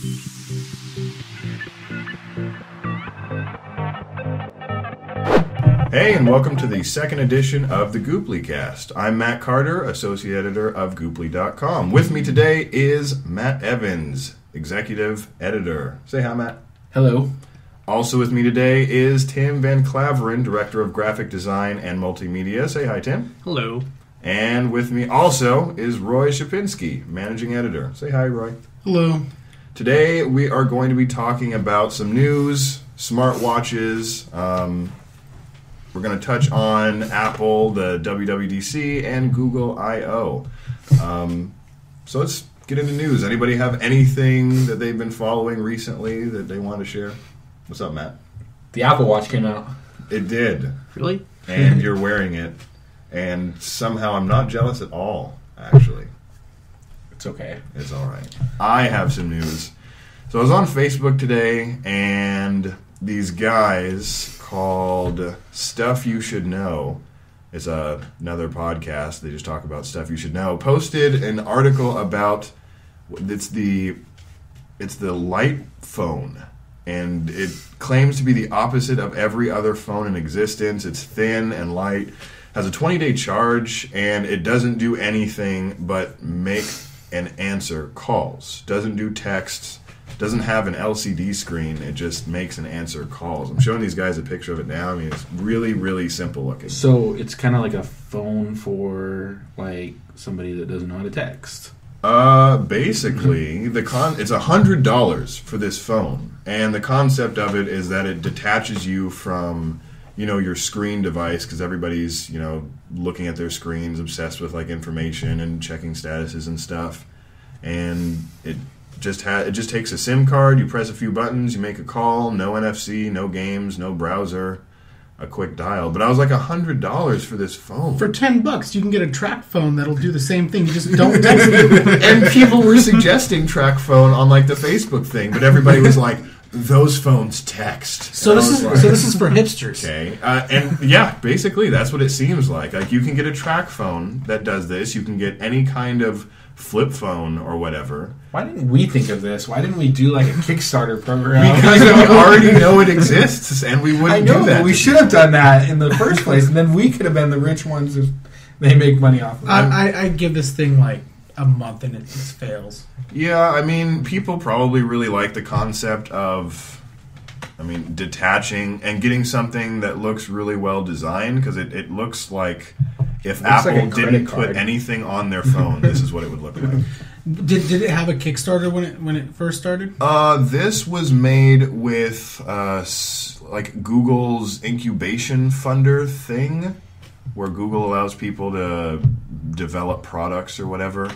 Hey, and welcome to the second edition of the GoopplyCast. I'm Matt Carter, Associate Editor of Goopply.com. With me today is Matt Evans, Executive Editor. Say hi, Matt. Hello. Also with me today is Tim Van Klaveren, Director of Graphic Design and Multimedia. Say hi, Tim. Hello. And with me also is Roy Czlapinski, Managing Editor. Say hi, Roy. Hello. Today we are going to be talking about some news, smartwatches. We're going to touch on Apple, the WWDC, and Google I/O. So let's get into news. Anybody have anything that they've been following recently that they want to share? What's up, Matt? The Apple Watch came out. It did. Really? And you're wearing it. And somehow I'm not jealous at all, actually. It's okay. It's all right. I have some news. So I was on Facebook today, and these guys called Stuff You Should Know, it's another podcast, they just talk about stuff you should know, posted an article about, it's the light phone, and it claims to be the opposite of every other phone in existence. It's thin and light, has a 20-day charge, and it doesn't do anything but make and answer calls. Doesn't do texts, doesn't have an LCD screen. It just makes and answer calls. I'm showing these guys a picture of it now. I mean, it's really, really simple looking. So it's kind of like a phone for like somebody that doesn't know how to text. Basically, it's $100 for this phone, and the concept of it is that it detaches you from, your screen device, because everybody's, looking at their screens, obsessed with like information and checking statuses and stuff, and it just takes a SIM card, you press a few buttons, you make a call, no NFC, no games, no browser, a quick dial. But I was like, $100 for this phone. For $10, you can get a track phone that'll do the same thing. You just don't text people. And people were suggesting track phone on like the Facebook thing, but everybody was like, those phones text. So this is for hipsters. Okay, and yeah, basically that's what it seems like. Like you can get a track phone that does this. You can get any kind of flip phone or whatever. Why didn't we think of this? Why didn't we do like a Kickstarter program? Because we already know it exists, and we wouldn't do that. But we should have done that in the first place, and then we could have been the rich ones if they make money off of it. I give this thing like a month and it just fails. Yeah, I mean, people probably really like the concept of, detaching and getting something that looks really well designed, because it looks like if Apple didn't put anything on their phone, this is what it would look like. Did it have a Kickstarter when it first started? This was made with like Google's incubation funder thing, where Google allows people to develop products or whatever.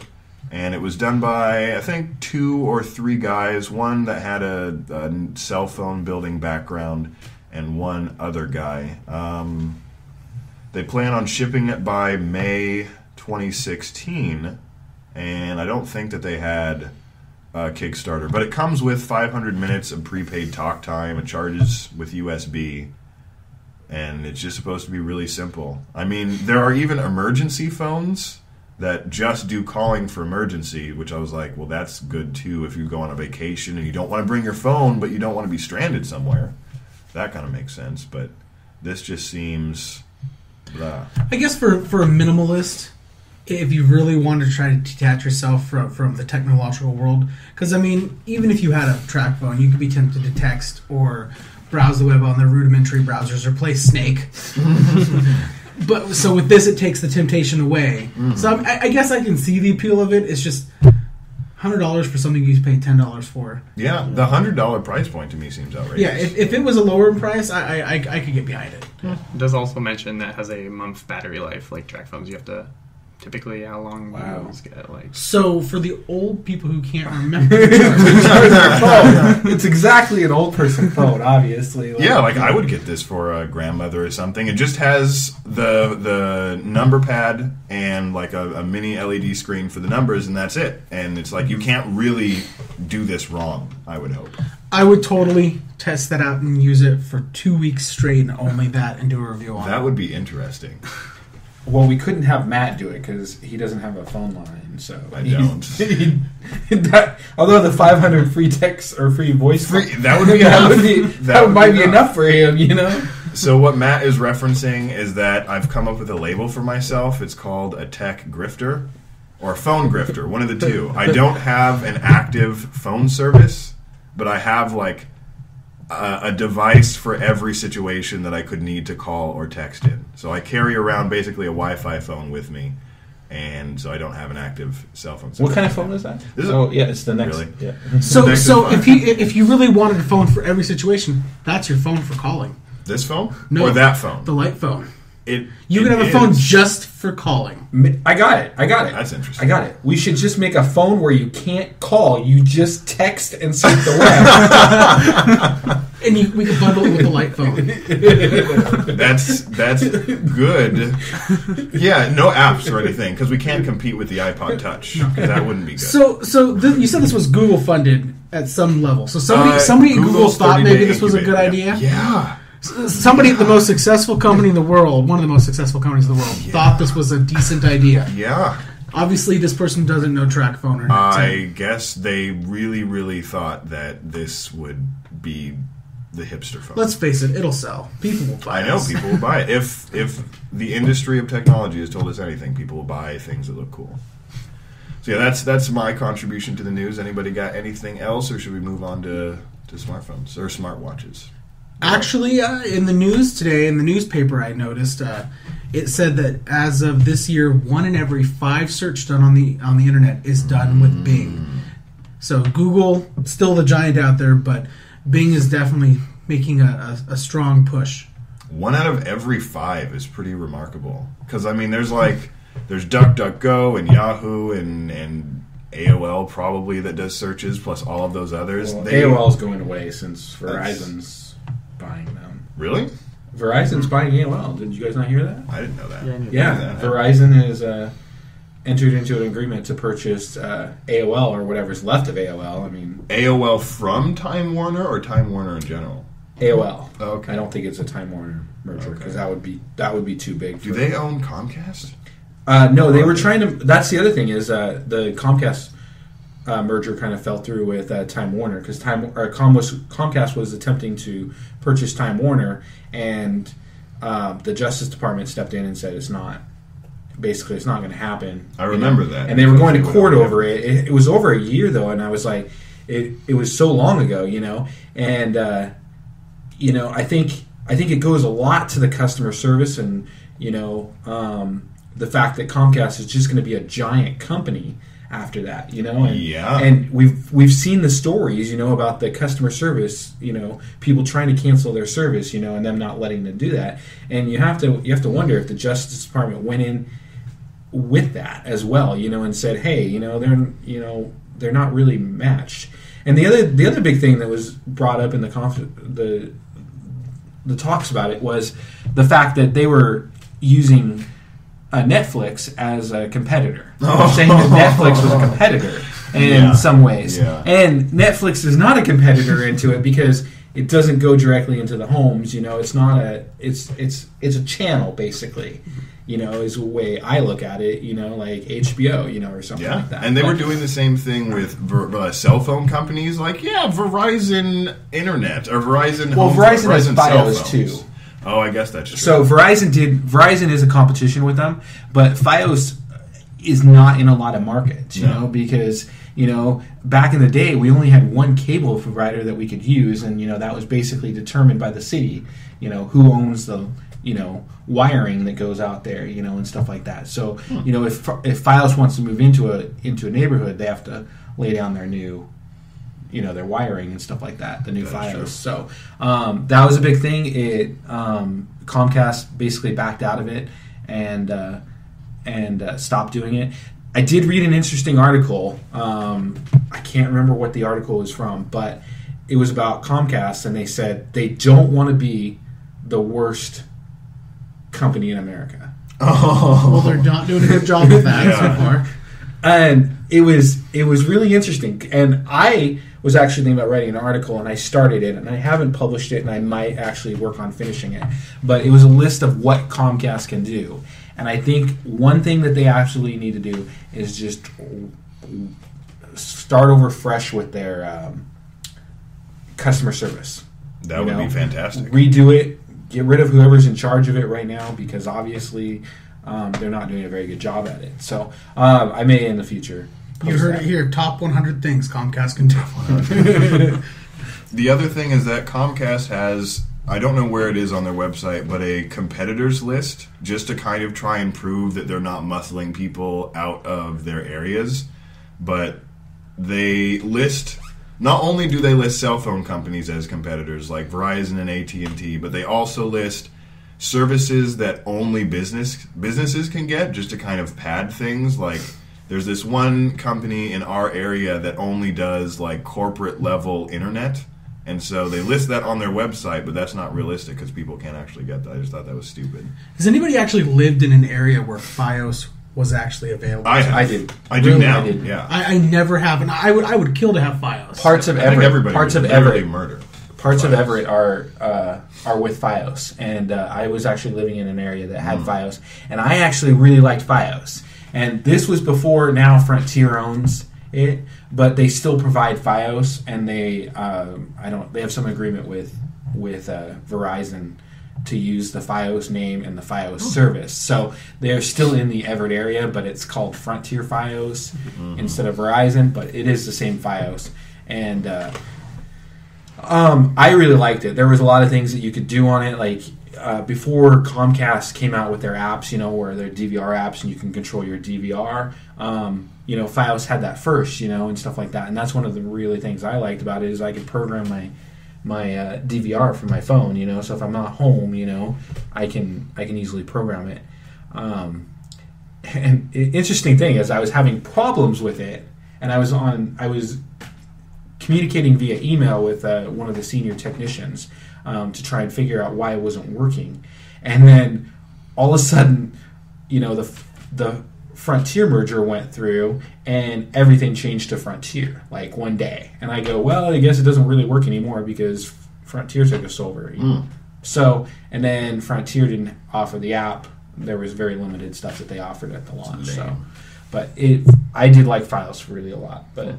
And it was done by, I think, 2 or 3 guys. One that had a cell phone building background, and one other guy. They plan on shipping it by May 2016, and I don't think that they had a Kickstarter. But it comes with 500 minutes of prepaid talk time. It charges with USB, and it's just supposed to be really simple. I mean, there are even emergency phones that just do calling for emergency, which I was like, well, that's good too if you go on a vacation and you don't want to bring your phone, but you don't want to be stranded somewhere. That kind of makes sense, but this just seems blah. I guess for a minimalist, if you really want to try to detach yourself from the technological world, because, even if you had a track phone, you could be tempted to text or browse the web on their rudimentary browsers or play Snake. But so with this, it takes the temptation away. Mm-hmm. So I guess I can see the appeal of it. It's just $100 for something you pay $10 for. Yeah, the $100 price point to me seems outrageous. Yeah, if it was a lower price, I could get behind it. Yeah. It does also mention that it has a month battery life, like track phones. You have to typically how long those get like. So for the old people who can't remember, it's exactly an old person phone, obviously. Like I would get this for a grandmother or something. It just has the number pad and like a mini LED screen for the numbers, and that's it. And it's like you can't really do this wrong, I would hope. I would totally test that out and use it for 2 weeks straight and only that, and do a review on it. That would be interesting. Well, we couldn't have Matt do it because he doesn't have a phone line, so I don't. Although the 500 free text or free voice, that would be enough. that might be enough for him, you know. So what Matt is referencing is that I've come up with a label for myself. It's called a tech grifter or a phone grifter, one of the two. I don't have an active phone service, but I have like a device for every situation that I could need to call or text in. So I carry around basically a Wi-Fi phone with me, and so I don't have an active cell phone service. What kind of phone is that? It's the next. Really? Yeah. So if you really wanted a phone for every situation, that's your phone for calling. This phone? No, or that phone? The light phone. You can have a phone just for calling. I got it. That's interesting. I got it. We should just make a phone where you can't call. You just text and surf the web. And we can bundle it with the light phone. That's good. Yeah, no apps or anything, because we can't compete with the iPod Touch. That wouldn't be good. So you said this was Google funded at some level. So somebody at Google thought maybe this was a good idea? Yeah. Somebody at the most successful company in the world, one of the most successful companies in the world, thought this was a decent idea. Yeah. Obviously, this person doesn't know track phone or I guess they really, really thought that this would be the hipster phone. Let's face it, it'll sell. People will buy it. I know, people will buy it. If the industry of technology has told us anything, people will buy things that look cool. So yeah, that's my contribution to the news. Anybody got anything else, or should we move on to smartphones or smartwatches? Actually, in the news today, in the newspaper, I noticed it said that as of this year, 1 in every 5 search done on the internet is done with Bing. So Google, still the giant out there, but Bing is definitely making a strong push. 1 out of every 5 is pretty remarkable. Because I mean, there's DuckDuckGo and Yahoo and AOL probably that does searches, plus all of those others. Well, AOL's going away since Verizon's buying them. Really? Verizon's buying AOL. Did you guys not hear that? I didn't know that. Yeah, Verizon has entered into an agreement to purchase AOL or whatever's left of AOL. I mean, AOL from Time Warner or Time Warner in general? AOL. Oh, okay. I don't think it's a Time Warner merger because that would be too big. Do they own Comcast? No, they were trying to. That's the other thing is the Comcast merger kind of fell through with Time Warner because Comcast was attempting to purchase Time Warner, and the Justice Department stepped in and said it's not going to happen. I remember that. And they were going to court over it. It was over a year though, and I was like, it was so long ago, and I think it goes a lot to the customer service and the fact that Comcast is just going to be a giant company after that, and we've seen the stories, about the customer service, people trying to cancel their service, and them not letting them do that, and you have to wonder if the Justice Department went in with that as well, and said, hey, they're not really matched. And the other big thing that was brought up in the talks about it was the fact that they were using Netflix as a competitor, saying that Netflix was a competitor in some ways, and Netflix is not a competitor into it because it doesn't go directly into the homes. It's not it's a channel basically. Is the way I look at it. Like HBO, or something like that. And they were doing the same thing with cell phone companies, like Verizon Internet or Verizon. Well, Verizon has Fios too. Oh, I guess that's true. So Verizon is a competition with them, but Fios is not in a lot of markets, because, back in the day we only had one cable provider that we could use, and, that was basically determined by the city, who owns the, wiring that goes out there, and stuff like that. So, if Fios wants to move into a neighborhood, they have to lay down their new their wiring and stuff like that, the new Fios. True. So that was a big thing. Comcast basically backed out of it and stopped doing it. I did read an interesting article. I can't remember what the article was from, but it was about Comcast, and they said they don't want to be the worst company in America. Oh, well, they're not doing a good job with that so far. And it was really interesting, and I was actually thinking about writing an article, and I started it, and I haven't published it, and I might actually work on finishing it. But it was a list of what Comcast can do, and I think one thing that they absolutely need to do is just start over fresh with their customer service. That would be fantastic. Redo it. Get rid of whoever's in charge of it right now, because obviously they're not doing a very good job at it. So I may in the future. You heard it here. Top 100 things Comcast can do. The other thing is that Comcast has, I don't know where it is on their website, but a competitors list, just to kind of try and prove that they're not muscling people out of their areas. But they list, not only do they list cell phone companies as competitors like Verizon and AT&T, but they also list services that only businesses can get, just to kind of pad things. Like, there's this one company in our area that only does like corporate level internet, and so they list that on their website, but that's not realistic because people can't actually get that. I just thought that was stupid. Has anybody actually lived in an area where FiOS was actually available? I did. I do now. I did. Yeah. I never have, and I would kill to have FiOS. Parts of I think Everett. everybody Parts would of literally Everett. murder. Parts of FiOS. Everett are with FiOS, and I was actually living in an area that had FiOS, and I actually really liked FiOS. And this was before now Frontier owns it, but they still provide FiOS, and they have some agreement with Verizon to use the FiOS name and the FiOS service. So they're still in the Everett area, but it's called Frontier FiOS instead of Verizon, but it is the same FiOS. And I really liked it. There was a lot of things that you could do on it, like before Comcast came out with their apps, where their DVR apps and you can control your DVR. FiOS had that first, and stuff like that. And that's one of the really things I liked about it, is I could program my DVR from my phone. So if I'm not home, I can easily program it. And interesting thing is, I was having problems with it, and I was communicating via email with one of the senior technicians to try and figure out why it wasn't working. And then all of a sudden, the Frontier merger went through and everything changed to Frontier, like one day. And I go, well, I guess it doesn't really work anymore because Frontier took us over. So, and then Frontier didn't offer the app. There was very limited stuff that they offered at the launch. So, but I did like FiOS really a lot, but...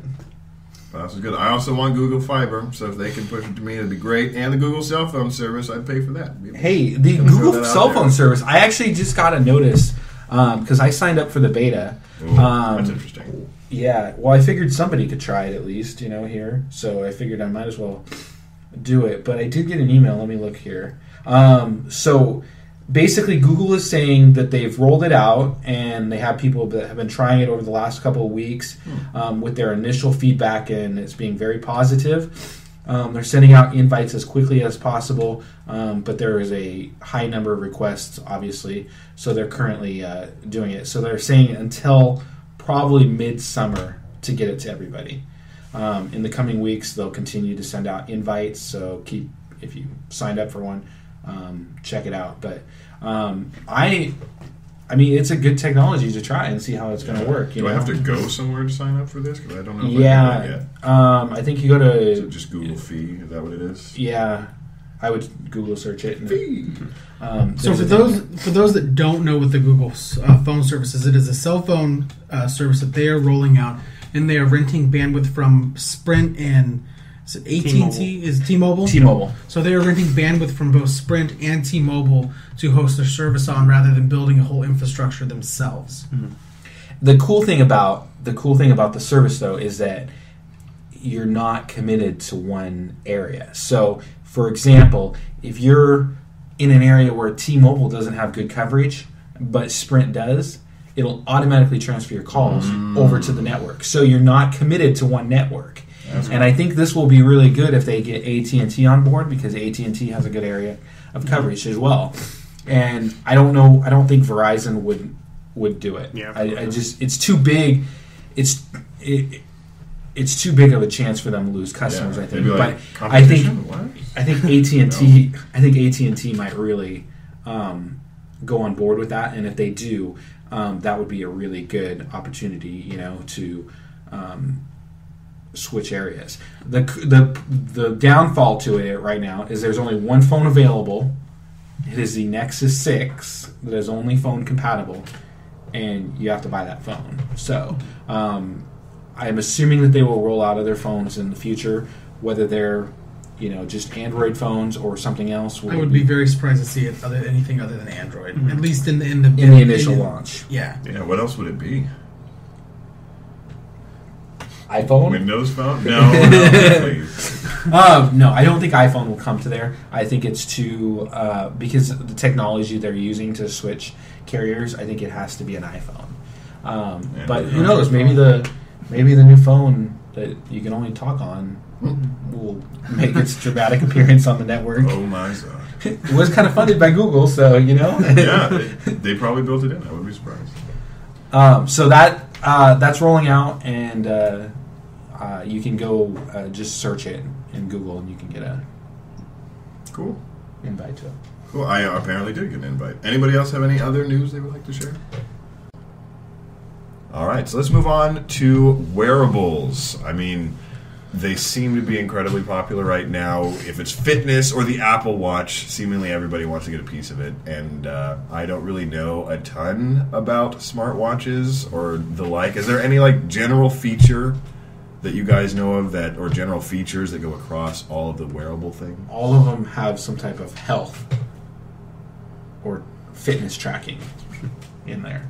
That's good. I also want Google Fiber, so if they can push it to me, it'd be great. And the Google cell phone service, I'd pay for that. Hey, the Google cell phone service, I actually just got a notice because I signed up for the beta. Ooh, that's interesting. Yeah, well, I figured somebody could try it at least, here. So I figured I might as well do it. But I did get an email. Let me look here. So basically, Google is saying that they've rolled it out, and they have people that have been trying it over the last couple of weeks with their initial feedback, and it's being very positive. They're sending out invites as quickly as possible, but there is a high number of requests, obviously, so they're currently doing it. So they're saying until probably midsummer to get it to everybody. In the coming weeks, they'll continue to send out invites, so if you signed up for one, check it out. But I mean, it's a good technology to try and see how it's going to work. Do I have to go somewhere to sign up for this? Because I don't know if yeah, I can yet. I think you go to... Is it just Google Fee? Is that what it is? Yeah, I would Google search it. Fee. So for those that don't know what the Google phone service is, it is a cell phone service that they are rolling out, and they are renting bandwidth from Sprint and... Is it AT&T? Is T-Mobile? T-Mobile. So they are renting bandwidth from both Sprint and T-Mobile to host their service on, rather than building a whole infrastructure themselves. Mm-hmm. The cool thing about the service, though, is that you're not committed to one area. So, for example, if you're in an area where T-Mobile doesn't have good coverage, but Sprint does, it'll automatically transfer your calls over to the network. So you're not committed to one network. And I think this will be really good if they get AT&T on board, because AT&T has a good area of coverage as well. And I don't think Verizon would do it. Yeah, it's too big. It's too big of a chance for them to lose customers. Yeah, I think. like, but I think AT&T. I think AT&T might really go on board with that. And if they do, that would be a really good opportunity, to switch areas. The downfall to it right now is there's only one phone available. It is the Nexus 6 that is only phone compatible, and you have to buy that phone. So I'm assuming that they will roll out other phones in the future, whether they're just Android phones or something else. I would be very surprised to see it anything other than Android, at least in the initial launch. Yeah. Yeah. What else would it be? iPhone? Windows Phone? No, please. No, I don't think iPhone will come to there. I think it's too because of the technology they're using to switch carriers. I think it has to be an iPhone. But who knows? Maybe the new phone that you can only talk on will make its dramatic appearance on the network. Oh my god! It was kind of funded by Google, so Yeah, they probably built it in. I wouldn't be surprised. So that's rolling out, and you can go just search it in Google, and you can get a cool invite to it. Cool. I apparently did get an invite. Anybody else have any other news they would like to share? All right, so let's move on to wearables. I mean, they seem to be incredibly popular right now. If it's fitness or the Apple Watch, seemingly everybody wants to get a piece of it. And I don't really know a ton about smartwatches or the like. Is there any general feature that you guys know of or general features that go across all of the wearable thing? All of them have some type of health or fitness tracking in there.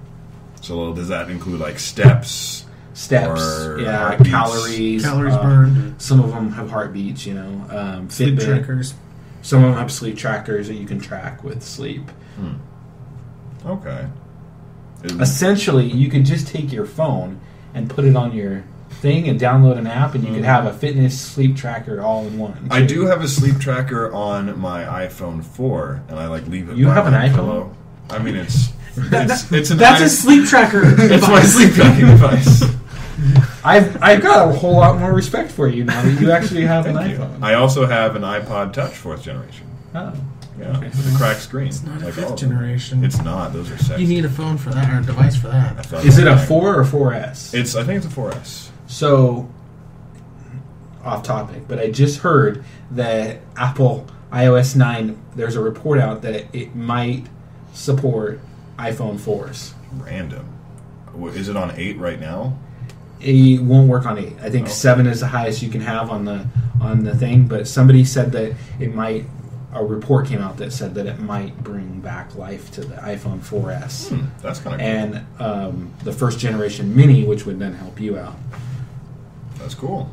So does that include steps? Steps, heartbeats? calories burned. Some of them have heartbeats, Sleep Fitbit. trackers. Some of them have sleep trackers that you can track with sleep. Okay. Essentially, you could just take your phone and put it on your thing and download an app, and you could have a fitness sleep tracker all in one. I do have a sleep tracker on my iPhone 4, and I leave it. You by have an my iPhone? pillow. I mean, it's an That's a sleep tracker. It's my sleep tracking device. I've got a whole lot more respect for you now that you actually have an Thank you. iPhone. I also have an iPod Touch 4th generation. Oh. Yeah, with a cracked screen. It's not a all 5th of them. generation. It's not. Those are sexy. You need a phone for that, or a device for that. Is it a 4 or 4S? I think it's a 4S. So, off topic, but I just heard that Apple iOS 9, there's a report out that it might support iPhone 4s. Random. Is it on 8 right now? It won't work on 8. I think Okay. 7 is the highest you can have on the thing, but somebody said that it might. A report came out that said that it might bring back life to the iPhone 4S. That's kind of cool. And the first generation Mini, which would then help you out. That's cool.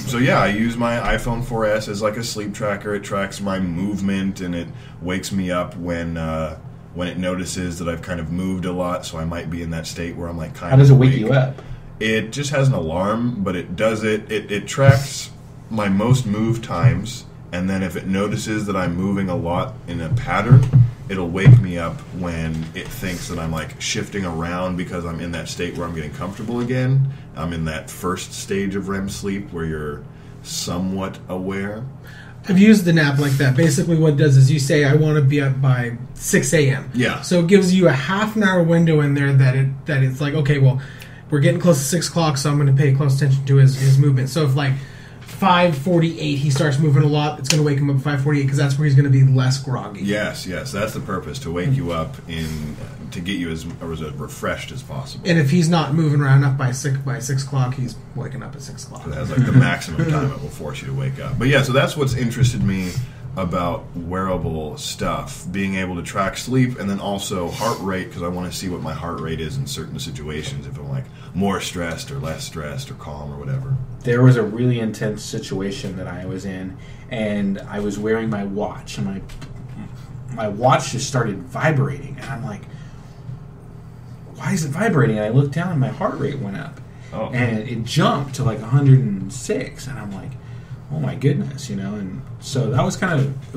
So yeah, I use my iPhone 4S as a sleep tracker. It tracks my movement, and it wakes me up when it notices that I've kind of moved a lot. So I might be in that state where I'm kind of. How does it wake you up? It just has an alarm, but it does it. It tracks my most moved times, and then if it notices that I'm moving a lot in a pattern, it'll wake me up when it thinks that I'm shifting around because I'm in that state where I'm getting comfortable again. I'm in that first stage of REM sleep where you're somewhat aware. I've used an app like that. Basically what it does is you say, I want to be up by 6 a.m. Yeah. So it gives you a half an hour window in there that it's okay, well, we're getting close to 6 o'clock, so I'm going to pay close attention to his movement. So if 5:48 he starts moving a lot, it's going to wake him up at 5:48 because that's where he's going to be less groggy. Yes, that's the purpose, to wake you up to get you as refreshed as possible. And if he's not moving around up by 6 o'clock, he's waking up at 6 o'clock. It has the maximum time it will force you to wake up. But yeah, so that's what's interested me about wearable stuff, being able to track sleep and then also heart rate, because I want to see what my heart rate is in certain situations, if I'm more stressed or less stressed or calm or whatever. There was a really intense situation that I was in, and I was wearing my watch, and my watch just started vibrating, and I'm like, why is it vibrating? And I looked down and my heart rate went up. Oh. And it jumped to 106, and I'm like, oh my goodness, and so that was kind of,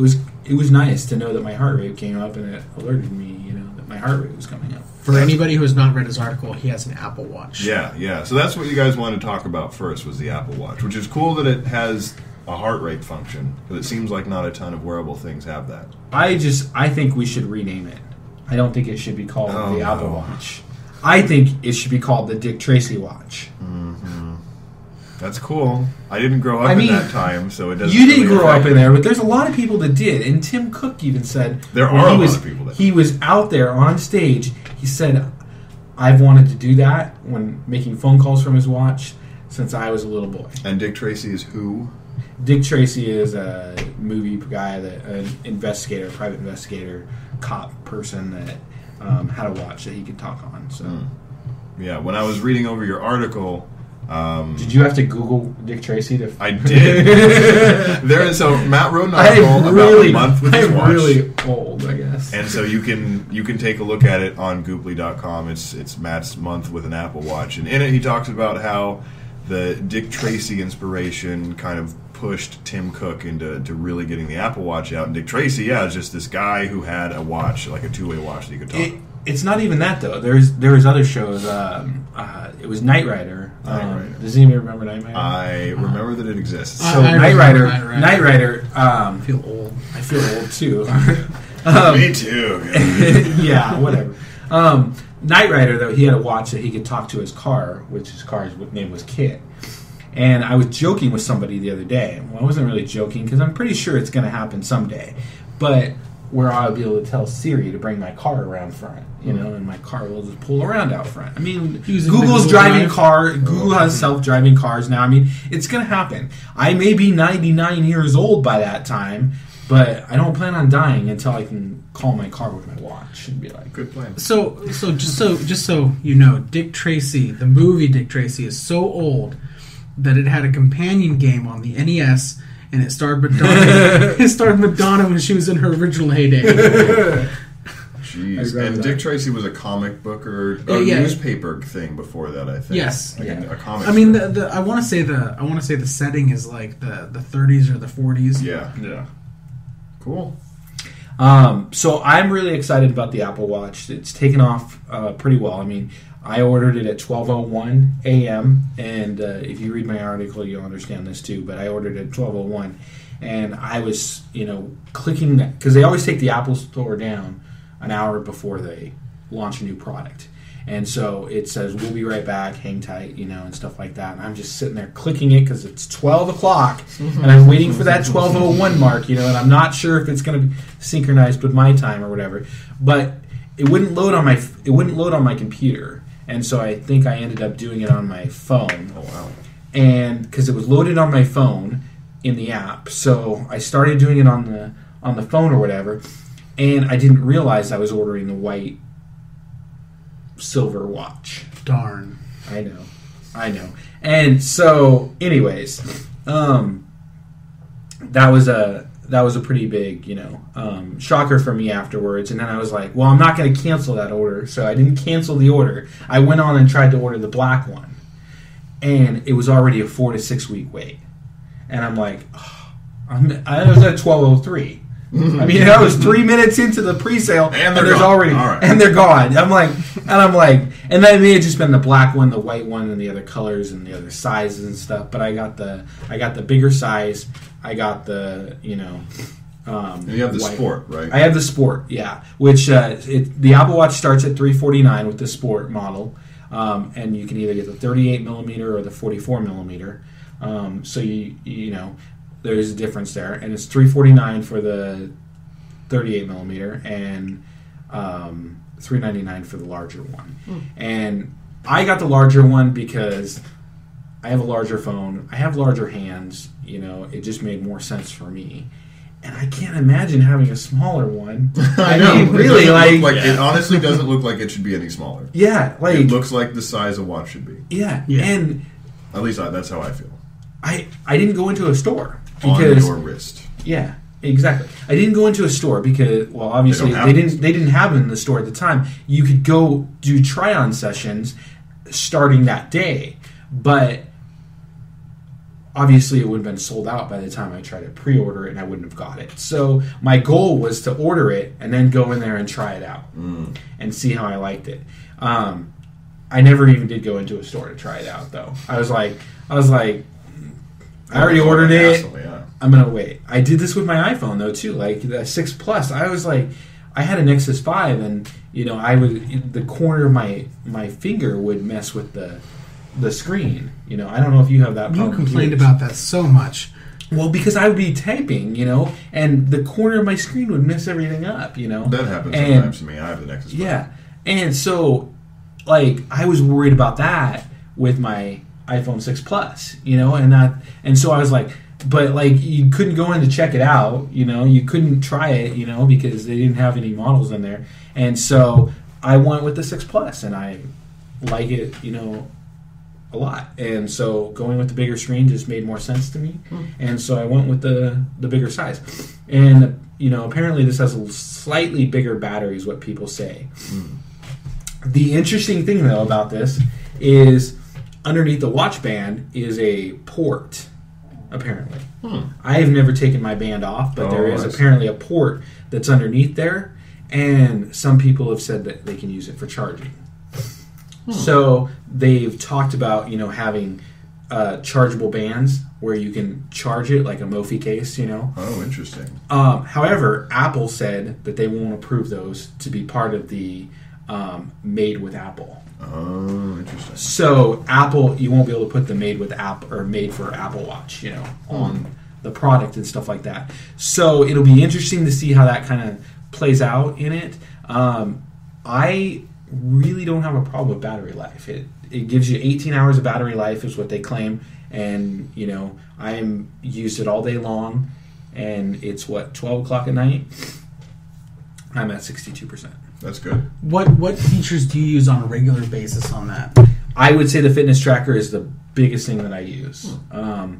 it was nice to know that my heart rate came up, and it alerted me, that my heart rate was coming up. For anybody who has not read his article, he has an Apple Watch. Yeah. So that's what you guys wanted to talk about first, was the Apple Watch, which is cool that it has a heart rate function, because it seems like not a ton of wearable things have that. I think we should rename it. I don't think it should be called the Apple no. Watch. I think it should be called the Dick Tracy Watch. Mm-hmm. That's cool. I didn't grow up in that time, so it doesn't. You didn't grow up in there, but there's a lot of people that did. And Tim Cook even said there are a lot of people that he was out there on stage. He said, "I've wanted to do that when making phone calls from his watch. since I was a little boy. And Dick Tracy is who? Dick Tracy is a movie guy, an investigator, private investigator, cop person that had a watch that he could talk on. So, yeah. When I was reading over your article, did you have to Google Dick Tracy to? I did. So Matt wrote an article about a month with his watch. I'm really old, I guess. And so you can take a look at it on Goopply.com. It's Matt's month with an Apple Watch, and in it he talks about how the Dick Tracy inspiration kind of pushed Tim Cook into really getting the Apple Watch out. And Dick Tracy, is just this guy who had a watch, like a two-way watch that you could talk. It's not even that though. There was other shows. It was Knight Rider. Does anybody remember Knight Rider? I remember that it exists. So Knight Rider. I feel old. I feel old too. Me too. Yeah, whatever. Knight Rider though, he had a watch that he could talk to his car, which his car's name was Kit. And I was joking with somebody the other day. Well, I wasn't really joking because I'm pretty sure it's going to happen someday. But where I'll be able to tell Siri to bring my car around front, and my car will just pull around out front. I mean, Google's driving car. Google has self-driving cars now. I mean, it's going to happen. I may be 99 years old by that time, but I don't plan on dying until I can call my car with my watch and be like, good plan. So just so you know, Dick Tracy, the movie Dick Tracy, is so old that it had a companion game on the NES, and it starred Madonna. It starred Madonna when she was in her original heyday. Jeez. And Dick Tracy was a comic book or newspaper thing before that, I think. Yes. Like a comic. I mean, I want to say the setting is like the 30s or the 40s. Yeah. Cool. So I'm really excited about the Apple Watch. It's taken off pretty well. I mean, I ordered it at 12:01 a.m. and if you read my article, you'll understand this too. But I ordered it at 12:01, and I was, clicking that because they always take the Apple Store down an hour before they launch a new product. And so it says, we'll be right back, hang tight, and stuff like that. And I'm just sitting there clicking it because it's 12 o'clock, and I'm waiting for that 12:01 mark, and I'm not sure if it's going to be synchronized with my time or whatever. But it wouldn't load on my computer, and so I think I ended up doing it on my phone. Oh, wow. And because it was loaded on my phone in the app, so I started doing it on the phone or whatever, and I didn't realize I was ordering the white silver watch. Darn. I know. And so, anyways, that was a pretty big, shocker for me afterwards. And then I was like, well, I'm not going to cancel that order, so I didn't cancel the order. I went on and tried to order the black one, and it was already a 4 to 6 week wait. And I'm like, I was at 12:03. I mean, I was 3 minutes into the pre-sale, and there's already, and they're gone. I'm like, and that may have just been the black one, the white one, and the other colors and the other sizes and stuff. But I got the bigger size. I got the, and you have the white. Sport, right? I have the Sport, yeah. Which the Apple Watch starts at $349 with the Sport model, and you can either get the 38 millimeter or the 44 millimeter. So there's a difference there, and it's $349 for the 38 millimeter and $399 for the larger one. And I got the larger one because I have a larger phone, I have larger hands. It just made more sense for me. And I can't imagine having a smaller one. I know. mean, really, it honestly doesn't look like it should be any smaller. Yeah, it looks like the size a watch should be. Yeah. And at least that's how I feel. I didn't go into a store. On your wrist. Yeah, exactly. I didn't go into a store because, well, obviously they didn't have them in the store at the time. You could go do try-on sessions starting that day, but obviously it would have been sold out by the time I tried to pre-order it, and I wouldn't have got it. So my goal was to order it and then go in there and try it out and see how I liked it. I never even did go into a store to try it out, though. I was like. I already ordered it. I'm going to wait. I did this with my iPhone, though, too. Like, the 6 Plus, I was like, I had an Nexus 5, and, the corner of my finger would mess with the screen. I don't know if you have that problem. You complained about that so much. Well, because I would be typing, and the corner of my screen would mess everything up, That happens sometimes to me. I have the Nexus 5. Yeah. And so, I was worried about that with my iPhone 6 Plus, and so I was like, but like you couldn't go in to check it out, you couldn't try it, because they didn't have any models in there, and so I went with the 6 Plus, and I like it, a lot, and so going with the bigger screen just made more sense to me, and so I went with the bigger size, and apparently this has a slightly bigger battery is what people say. The interesting thing though about this is underneath the watch band is a port, apparently. I have never taken my band off, but there is apparently a port that's underneath there, and some people have said that they can use it for charging. So they've talked about, having chargeable bands where you can charge it like a Mophie case, Oh, interesting. However, Apple said that they won't approve those to be part of the made with Apple. Oh, interesting. So Apple, you won't be able to put the made with App or made for Apple Watch, on the product and stuff like that. So it'll be interesting to see how that kind of plays out in it. I really don't have a problem with battery life. It gives you 18 hours of battery life is what they claim, and I'm used it all day long, and it's 12 o'clock at night. I'm at 62%. That's good. What features do you use on a regular basis on that? I would say the fitness tracker is the biggest thing that I use. I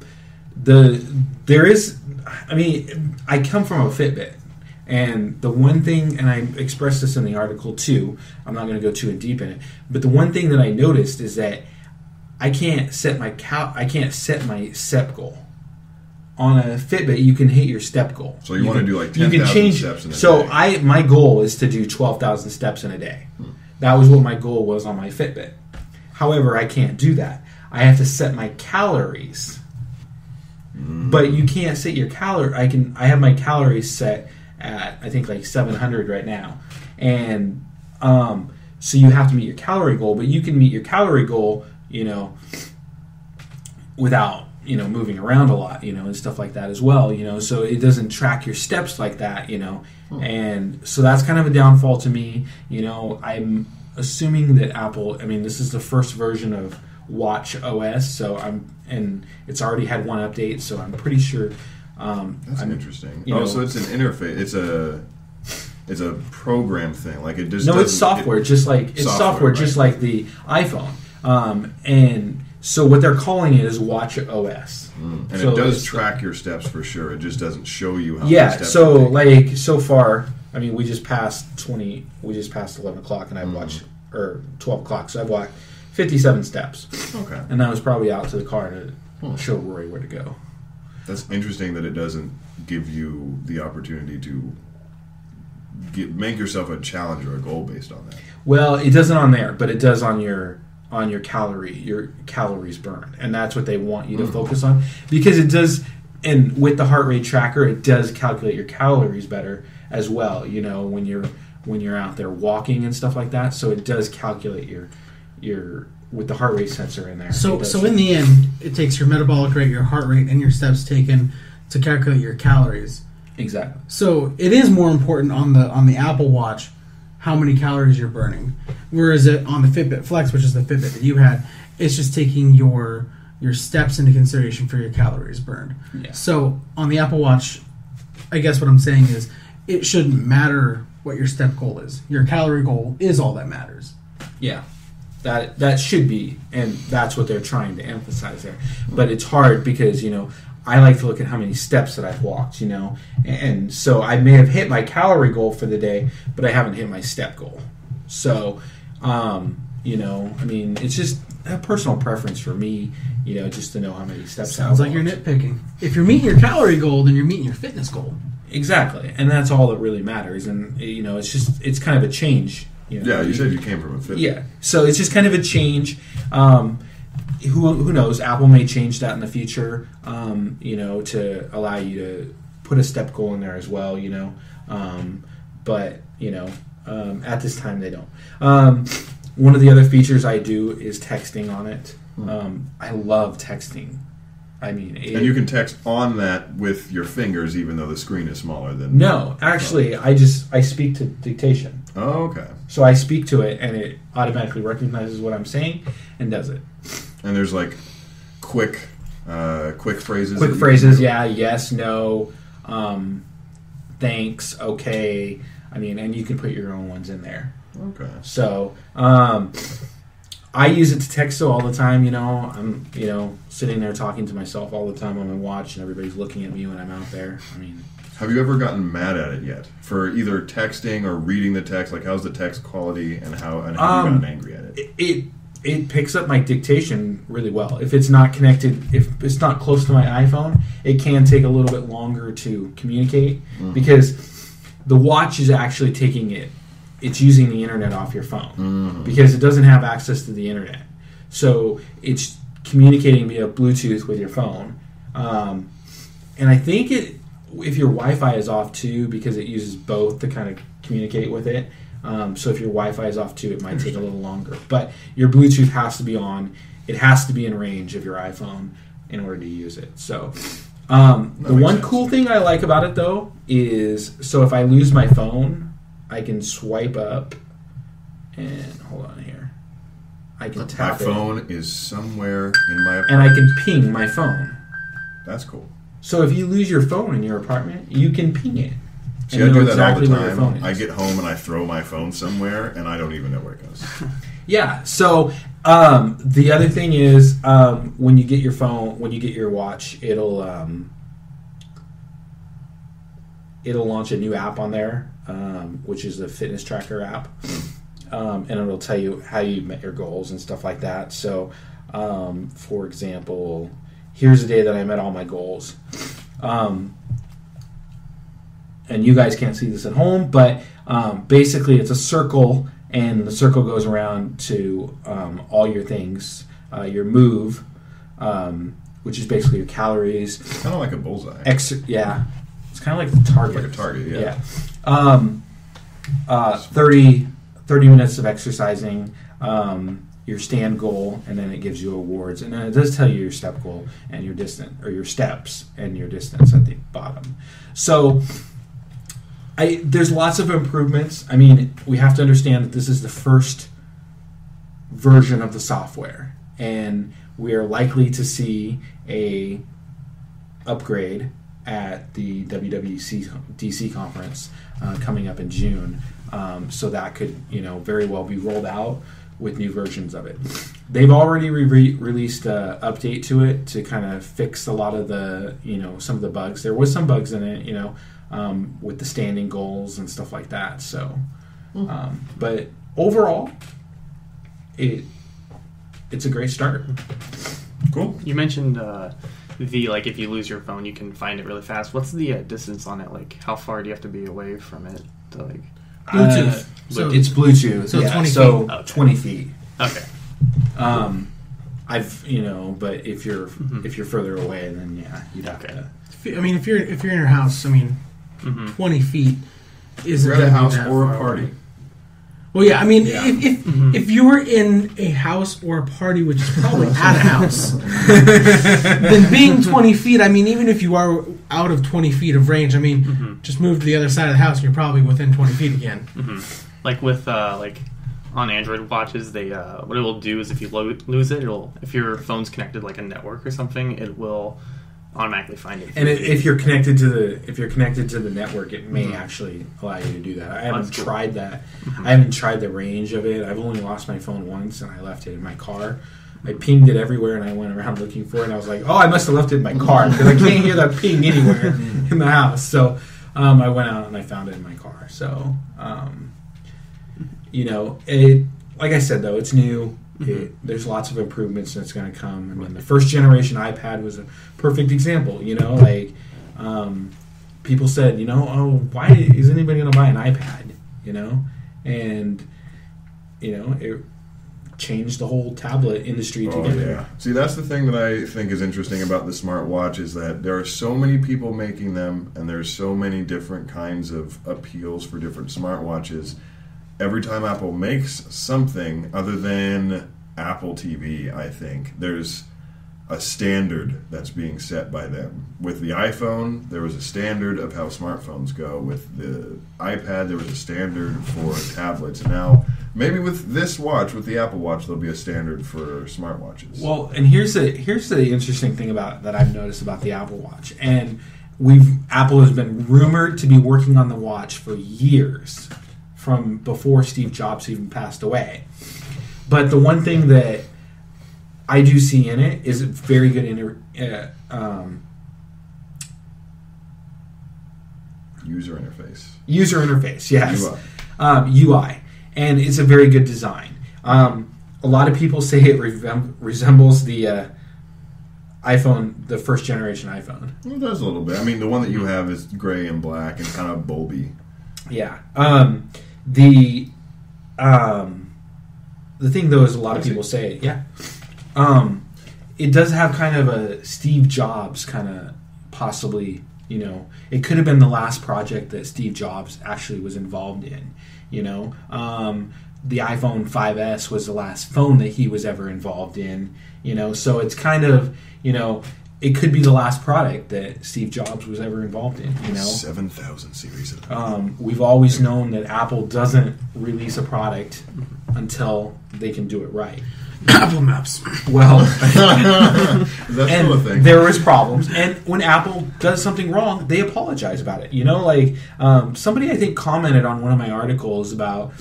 come from a Fitbit, and the one thing, and I expressed this in the article too, I'm not going to go too deep in it, but the one thing that I noticed is that I can't set my step goal. On a Fitbit, you can hit your step goal. So you want to do like 10,000 steps in a day. So my goal is to do 12,000 steps in a day. That was what my goal was on my Fitbit. However, I can't do that. I have to set my calories. But you can't set your calorie. I have my calories set at, I think, like 700 right now. And so you have to meet your calorie goal, but you can meet your calorie goal, without moving around a lot, and stuff like that as well, so it doesn't track your steps like that, and so that's kind of a downfall to me. I'm assuming that Apple, this is the first version of Watch OS, and it's already had one update, so I'm pretty sure. That's interesting. So it's an interface. It's a program thing. Like it just it's software, just like the iPhone, and. So what they're calling it is Watch OS. And so it does track your steps for sure. It just doesn't show you how many steps. Yeah, so far, we just passed 11 o'clock, and I've watched, or 12 o'clock, so I've walked 57 steps. Okay. And I was probably out to the car to show Rory where to go. That's interesting that it doesn't give you the opportunity to make yourself a challenge or a goal based on that. Well, it doesn't on there, but it does on your calories burned, and that's what they want you to focus on, because it does. And with the heart rate tracker, it does calculate your calories better as well. When you're out there walking and stuff like that, so it does calculate your with the heart rate sensor in there. So in the end, it takes your metabolic rate, your heart rate, and your steps taken to calculate your calories. Exactly. So it is more important on the Apple Watch how many calories you're burning. Whereas on the Fitbit Flex, which is the Fitbit that you had, it's just taking your steps into consideration for your calories burned. Yeah. So on the Apple Watch, I guess what I'm saying is it shouldn't matter what your step goal is. Your calorie goal is all that matters. Yeah. That should be, and that's what they're trying to emphasize there. But it's hard because, I like to look at how many steps that I've walked, and so I may have hit my calorie goal for the day, but I haven't hit my step goal. So, it's just a personal preference for me, just to know how many steps. Sounds like you're nitpicking. If you're meeting your calorie goal, then you're meeting your fitness goal. Exactly, and that's all that really matters. And it's kind of a change. Yeah, you said you came from a Fitbit. Yeah, so it's just kind of a change. Who knows? Apple may change that in the future, to allow you to put a step goal in there as well, but, at this time they don't. One of the other features I do is texting on it. I love texting. And you can text on that with your fingers, even though the screen is smaller than... No, actually, I speak to dictation. Oh, okay. So I speak to it, and it automatically recognizes what I'm saying and does it. And there's quick phrases. Quick phrases, yeah, yes, no, thanks, okay. I mean, and you can put your own ones in there. Okay. So, I use it to text all the time, I'm, sitting there talking to myself all the time on my watch and everybody's looking at me when I'm out there. I mean... Have you ever gotten mad at it yet? For either texting or reading the text, like how's the text quality and have you gotten angry at it? It picks up my dictation really well. If it's not connected, if it's not close to my iPhone, it can take a little bit longer to communicate because the watch is actually taking it. It's using the internet off your phone because it doesn't have access to the internet. So it's communicating via Bluetooth with your phone. And I think if your Wi-Fi is off too, because it uses both to kind of communicate with it. So if your Wi-Fi is off too, it might take a little longer. But your Bluetooth has to be on. It has to be in range of your iPhone in order to use it. So the one cool thing I like about it though is, so if I lose my phone, I can swipe up and hold on here. I can tap it. My phone is somewhere in my apartment. And I can ping my phone. That's cool. So if you lose your phone in your apartment, you can ping it. See, I do that all the time. I get home and I throw my phone somewhere, and I don't even know where it goes. Yeah. So the other thing is, when you get your phone, when you get your watch, it'll launch a new app on there, which is the fitness tracker app, and it'll tell you how you met your goals and stuff like that. So, for example, here's the day that I met all my goals. And you guys can't see this at home, but basically it's a circle, and the circle goes around to all your things, your move, which is basically your calories. It's kind of like a bullseye. Yeah, it's kind of like the target. Like a target, yeah. 30 minutes of exercising, your stand goal, and then it gives you awards, and then it does tell you your step goal and your distance, or your steps and your distance at the bottom. So there's lots of improvements. I mean, we have to understand that this is the first version of the software, and we are likely to see a upgrade at the WWDC conference coming up in June. So that could, very well be rolled out with new versions of it. They've already released an update to it to kind of fix a lot of the, some of the bugs. There was some bugs in it, with the standing goals and stuff like that. So, but overall, it's a great start. Cool. You mentioned if you lose your phone, you can find it really fast. What's the distance on it? Like, how far do you have to be away from it to Bluetooth. It's Bluetooth. So 20 feet. Okay. 20 feet. Okay. But if you're further away, then you'd have to. I mean, if you're in your house, 20 feet isn't You're at a house that or a far party. away. Well, yeah. I mean, if you were in a house or a party, which is probably at a house, then being 20 feet. I mean, even if you are out of 20 feet of range, just move to the other side of the house, and you're probably within 20 feet again. Like with on Android watches, they what it will do is if you lose it, if your phone's connected like a network or something, it will automatically find it. And if you're connected to the network, it may actually allow you to do that. I haven't tried that. I haven't tried the range of it. I've only lost my phone once, and I left it in my car. I pinged it everywhere, and I went around looking for it, and I was like, oh, I must have left it in my car, because I can't hear that ping anywhere in the house. So I went out, and I found it in my car. So, like I said, though, it's new. There's lots of improvements that's going to come. I mean, the first generation iPad was a perfect example. People said, why is anybody going to buy an iPad? And it changed the whole tablet industry together. Oh, yeah. See, that's the thing that I think is interesting about the smartwatch is that there are so many people making them, and there's so many different kinds of appeals for different smartwatches. Every time Apple makes something other than Apple TV, I think, there's a standard that's being set by them. With the iPhone, there was a standard of how smartphones go. With the iPad, there was a standard for tablets. And now Maybe with this watch, with the Apple Watch, there'll be a standard for smartwatches. Well, and here's the interesting thing that I've noticed about the Apple Watch, and Apple has been rumored to be working on the watch for years, from before Steve Jobs even passed away. But the one thing that I do see in it is a very good User interface. User interface, yes. UI. UI. And it's a very good design. A lot of people say it resembles the iPhone, the first generation iPhone. It does a little bit. I mean, the one that you have is gray and black and kind of bulby. Yeah. The thing, though, is a lot of people say, it does have kind of a Steve Jobs kind of possibly, it could have been the last project that Steve Jobs actually was involved in, the iPhone 5S was the last phone that he was ever involved in, so it's kind of, it could be the last product that Steve Jobs was ever involved in, 7,000 series of them. We've always known that Apple doesn't release a product until they can do it right. Apple Maps. Well, That's still a thing. there was problems, and when Apple does something wrong, they apologize about it. Somebody I think commented on one of my articles about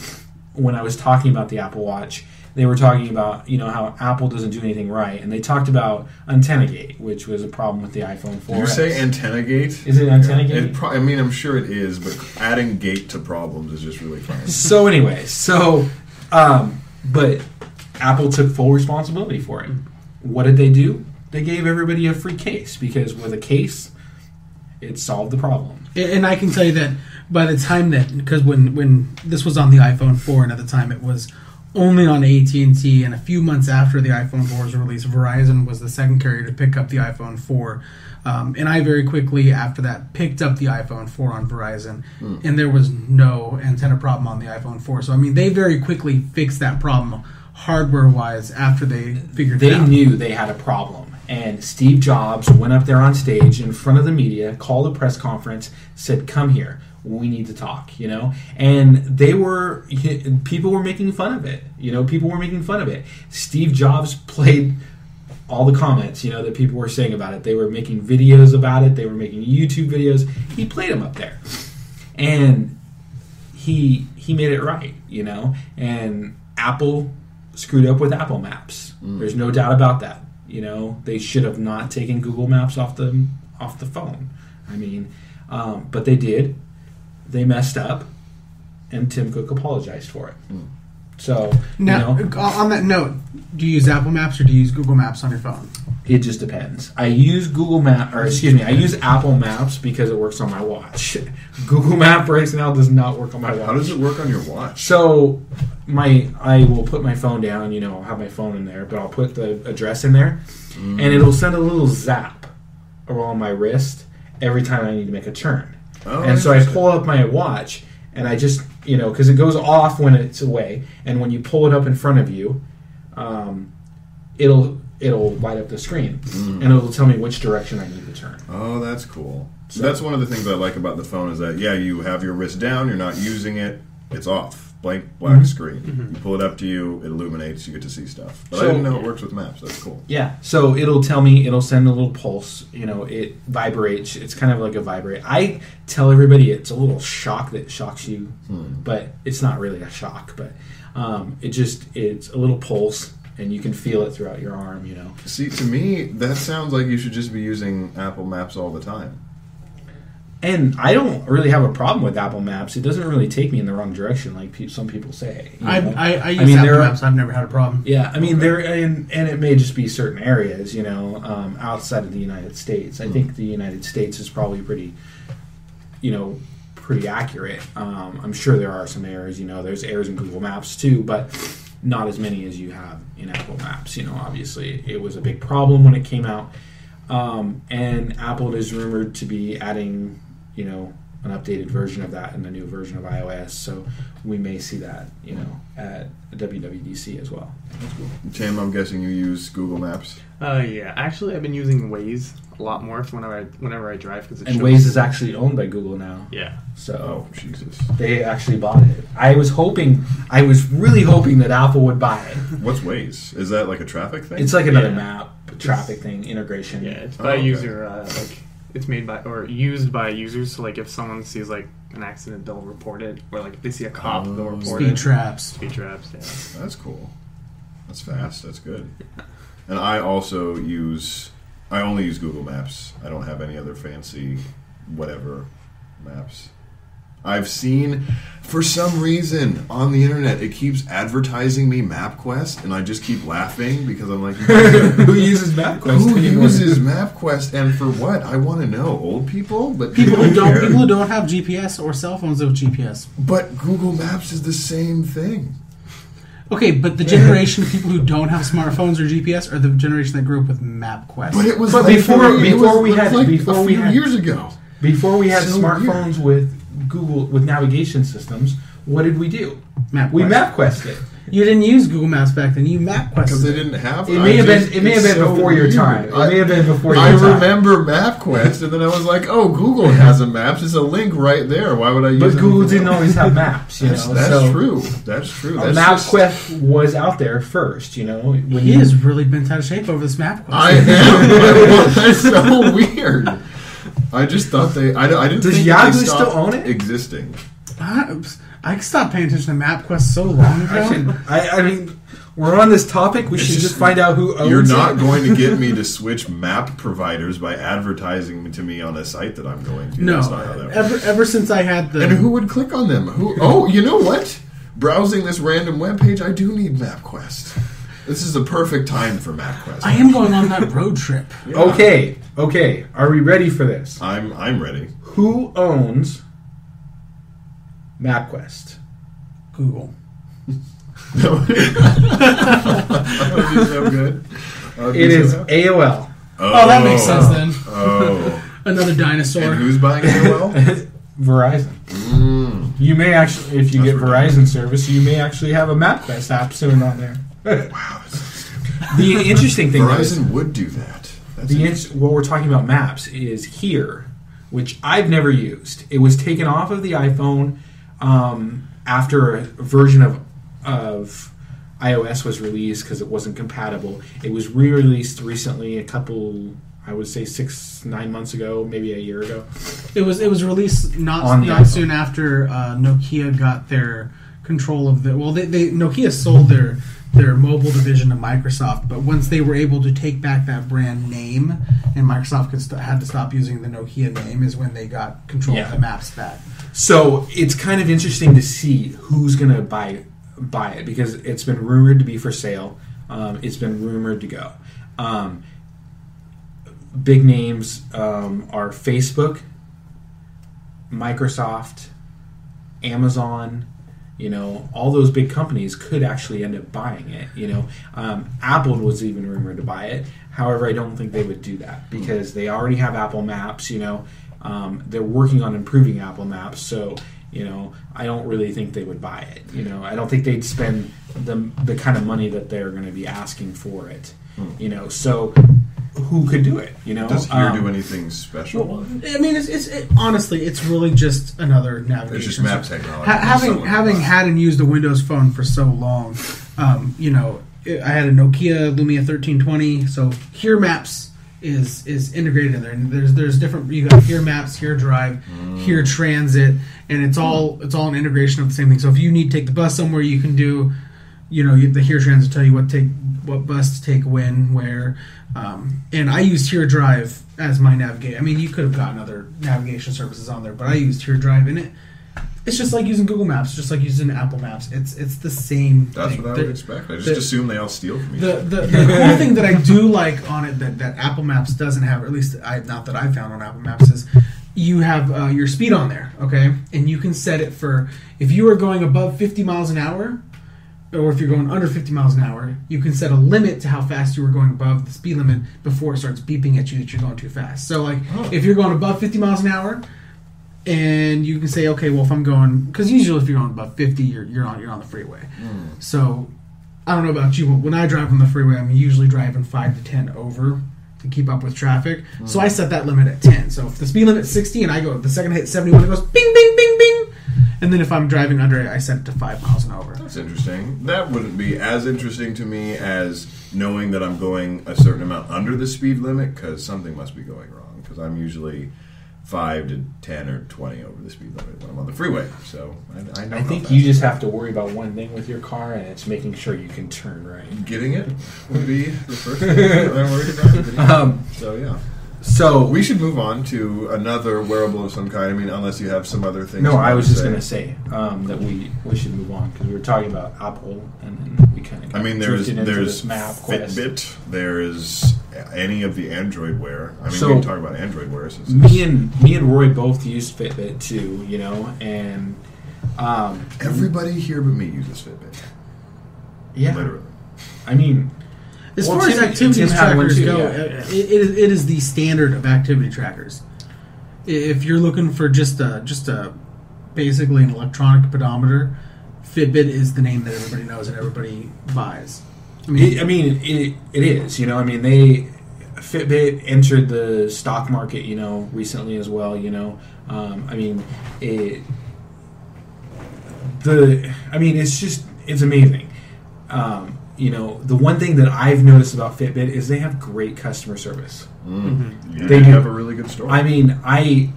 when I was talking about the Apple Watch. They were talking about how Apple doesn't do anything right, and they talked about antenna gate, which was a problem with the iPhone 4S. Did you say antenna gate? Is it antenna gate? I'm sure it is, but adding gate to problems is just really fun. So anyway, but Apple took full responsibility for it. What did they do? They gave everybody a free case, because with a case, it solved the problem. And I can tell you that by the time because when this was on the iPhone 4, and at the time it was only on AT&T, and a few months after the iPhone 4 was released, Verizon was the second carrier to pick up the iPhone 4. And I very quickly, after that, picked up the iPhone 4 on Verizon, and there was no antenna problem on the iPhone 4. So, they very quickly fixed that problem hardware-wise after they figured it out. They knew they had a problem, and Steve Jobs went up there on stage in front of the media, called a press conference, said, "Come here. We need to talk," and people were making fun of it. People were making fun of it. Steve Jobs played all the comments, that people were saying about it. They were making videos about it. They were making YouTube videos. He played them up there, and he made it right, and Apple screwed up with Apple Maps. There's no doubt about that. They should have not taken Google Maps off the phone. But they did. They messed up, and Tim Cook apologized for it. So now, on that note, do you use Apple Maps or do you use Google Maps on your phone? It just depends. I use I use Apple Maps because it works on my watch. Google Map right now does not work on my watch. How does it work on your watch? So I will put my phone down. I'll have my phone in there, but I'll put the address in there, and it'll send a little zap around my wrist every time I need to make a turn. Oh, and so I pull up my watch, and I just, because it goes off when it's away, and when you pull it up in front of you, it'll light up the screen, and it'll tell me which direction I need to turn. Oh, that's cool. So that's one of the things I like about the phone is that, you have your wrist down, you're not using it, it's off. Blank black screen. You pull it up to you, it illuminates, you get to see stuff. But I didn't know it works with maps. That's cool. Yeah. So it'll send a little pulse. It vibrates. It's kind of like a vibrate. I tell everybody it's a little shock that shocks you, but it's not really a shock. But it's a little pulse, and you can feel it throughout your arm. See, to me, that sounds like you should just be using Apple Maps all the time. And I don't really have a problem with Apple Maps. It doesn't really take me in the wrong direction, like some people say. I use Apple Maps. I've never had a problem. Yeah, there, and it may just be certain areas, outside of the United States. I think the United States is probably pretty accurate. I'm sure there are some errors. There's errors in Google Maps too, but not as many as you have in Apple Maps. Obviously, it was a big problem when it came out, and Apple is rumored to be adding an updated version of that in the new version of iOS. So we may see that, at WWDC as well. That's cool. Tim, I'm guessing you use Google Maps. Yeah. Actually, I've been using Waze a lot more whenever I drive because And Waze is actually owned by Google now. Yeah. So Oh, Jesus. they actually bought it. I was really hoping that Apple would buy it. What's Waze? Is that like a traffic thing? It's like another Yeah. map traffic thing integration. Yeah, it's by okay. user. It's made by or used by users. So like if someone sees like an accident, they'll report it. Or like if they see a cop, they'll report Speed it. traps. Speed traps. Yeah. That's cool. That's fast. That's good. And I also only use Google Maps. I don't have any other fancy whatever maps. I've seen, for some reason, on the internet, it keeps advertising me MapQuest, and I just keep laughing because I'm like, Who uses MapQuest? who anymore? uses MapQuest and for what? I want to know. Old people? But People they who care. don't have GPS or cell phones with GPS. But Google Maps is the same thing. Okay, but the generation of people who don't have smartphones or GPS are the generation that grew up with MapQuest. But it was But like before it was we had- like before a we few had- years ago. Before we had So smartphones with Google with navigation systems, what did we do? MapQuest. We MapQuested. You didn't use Google Maps back then. You MapQuested. Because they didn't have It may have been before your time. It may have been before your I time. remember MapQuest, and then I was like, "Oh, Google has a maps. There's a link right there. Why would I use?" But Google anything didn't else?" always have maps, That's so true. That's true. That's just- MapQuest was out there first, when He has really been out of shape over this MapQuest. I am. That's so weird. I just thought I didn't. Does think Yahoo they stopped still own it? Existing. I stopped paying attention to MapQuest so long ago. I mean, we're on this topic. We should just find out who owns You're it. not going to get me to switch map providers by advertising to me on a site that I'm going to. No, That's not how that works. ever since I had the... And who would click on them? Who? Oh, you know what? Browsing this random webpage, I do need MapQuest. This is the perfect time for MapQuest. I am going on that road trip. Yeah. Okay. Are we ready for this? I'm ready. Who owns MapQuest? Google. That would be so good. That would be It so is happy. AOL. Oh, that makes sense then. Oh. Another dinosaur. And who's buying AOL? Verizon. You may actually, if you That's get ridiculous. Verizon service, you may actually have a MapQuest app soon on there. Wow, that's so stupid. The interesting thing is, Verizon would do that. That's what we're talking about maps is here, which I've never used. It was taken off of the iPhone after a version of iOS was released because it wasn't compatible. It was re-released recently, a couple, I would say 6-9 months ago, maybe a year ago. It was released On not the iPhone. soon after Nokia got their control of the... Well, they Nokia sold their mobile division to Microsoft, but once they were able to take back that brand name and Microsoft had to stop using the Nokia name is when they got control of the maps back. So it's kind of interesting to see who's going to buy it because it's been rumored to be for sale. It's been rumored to go. Big names are Facebook, Microsoft, Amazon. All those big companies could actually end up buying it. Apple was even rumored to buy it. However, I don't think they would do that because they already have Apple Maps. They're working on improving Apple Maps, so I don't really think they would buy it. I don't think they'd spend the kind of money that they're going to be asking for it. So who could do it? Does Here do anything special? Well, I mean, honestly, it's really just another navigation. It's just map system. technology. Having had and used a Windows phone for so long, I had a Nokia Lumia 1320, so Here Maps is integrated in there. And there's different. You got Here Maps, Here Drive, Here Transit, and it's all an integration of the same thing. So if you need to take the bus somewhere, you can do. The Here Transit tell you what bus to take when, where. And I used Here Drive as my navigation. I mean, you could have gotten other navigation services on there, but I used Here Drive in it. It's just like using Google Maps, just like using Apple Maps. It's the same That's thing. what I would expect. I just assume they all steal from each The other. cool thing that I do like on it that Apple Maps doesn't have, or at least not that I found on Apple Maps, is you have your speed on there, okay? And you can set it for, if you are going above 50 miles an hour, or if you're going under 50 miles an hour, you can set a limit to how fast you are going above the speed limit before it starts beeping at you that you're going too fast. So, if you're going above 50 miles an hour, and you can say, okay, well, if I'm going, because usually if you're going above 50, you're on the freeway. So I don't know about you, but when I drive on the freeway, I'm usually driving 5 to 10 over to keep up with traffic. So I set that limit at 10. So if the speed limit's 60 and I go the second I hit 71, it goes bing, bing, bing, bing. And then if I'm driving under it, I set it to 5 miles an hour. That's interesting. That wouldn't be as interesting to me as knowing that I'm going a certain amount under the speed limit, because something must be going wrong, because I'm usually 5 to 10 or 20 over the speed limit when I'm on the freeway. So I know. I think you just have to worry about one thing with your car, and it's making sure you can turn right. Getting it would be the first thing that I'm worried about. So yeah. So we should move on to another wearable of some kind. I mean, unless you have some other things. No, I was just going to say that we should move on, because we were talking about Apple, and then we kind of. I mean, there's map Fitbit. There's any of the Android Wear. I mean, we can talk about Android Wear. Me and Roy both use Fitbit too, and everybody here but me uses Fitbit. Yeah, literally. I mean. As far as activity trackers go, it is the standard of activity trackers. If you're looking for just a basically an electronic pedometer, Fitbit is the name that everybody knows and everybody buys. I mean, it is. Fitbit entered the stock market, recently as well. It's amazing. The one thing that I've noticed about Fitbit is they have great customer service. Yeah, they have a really good story. I mean, my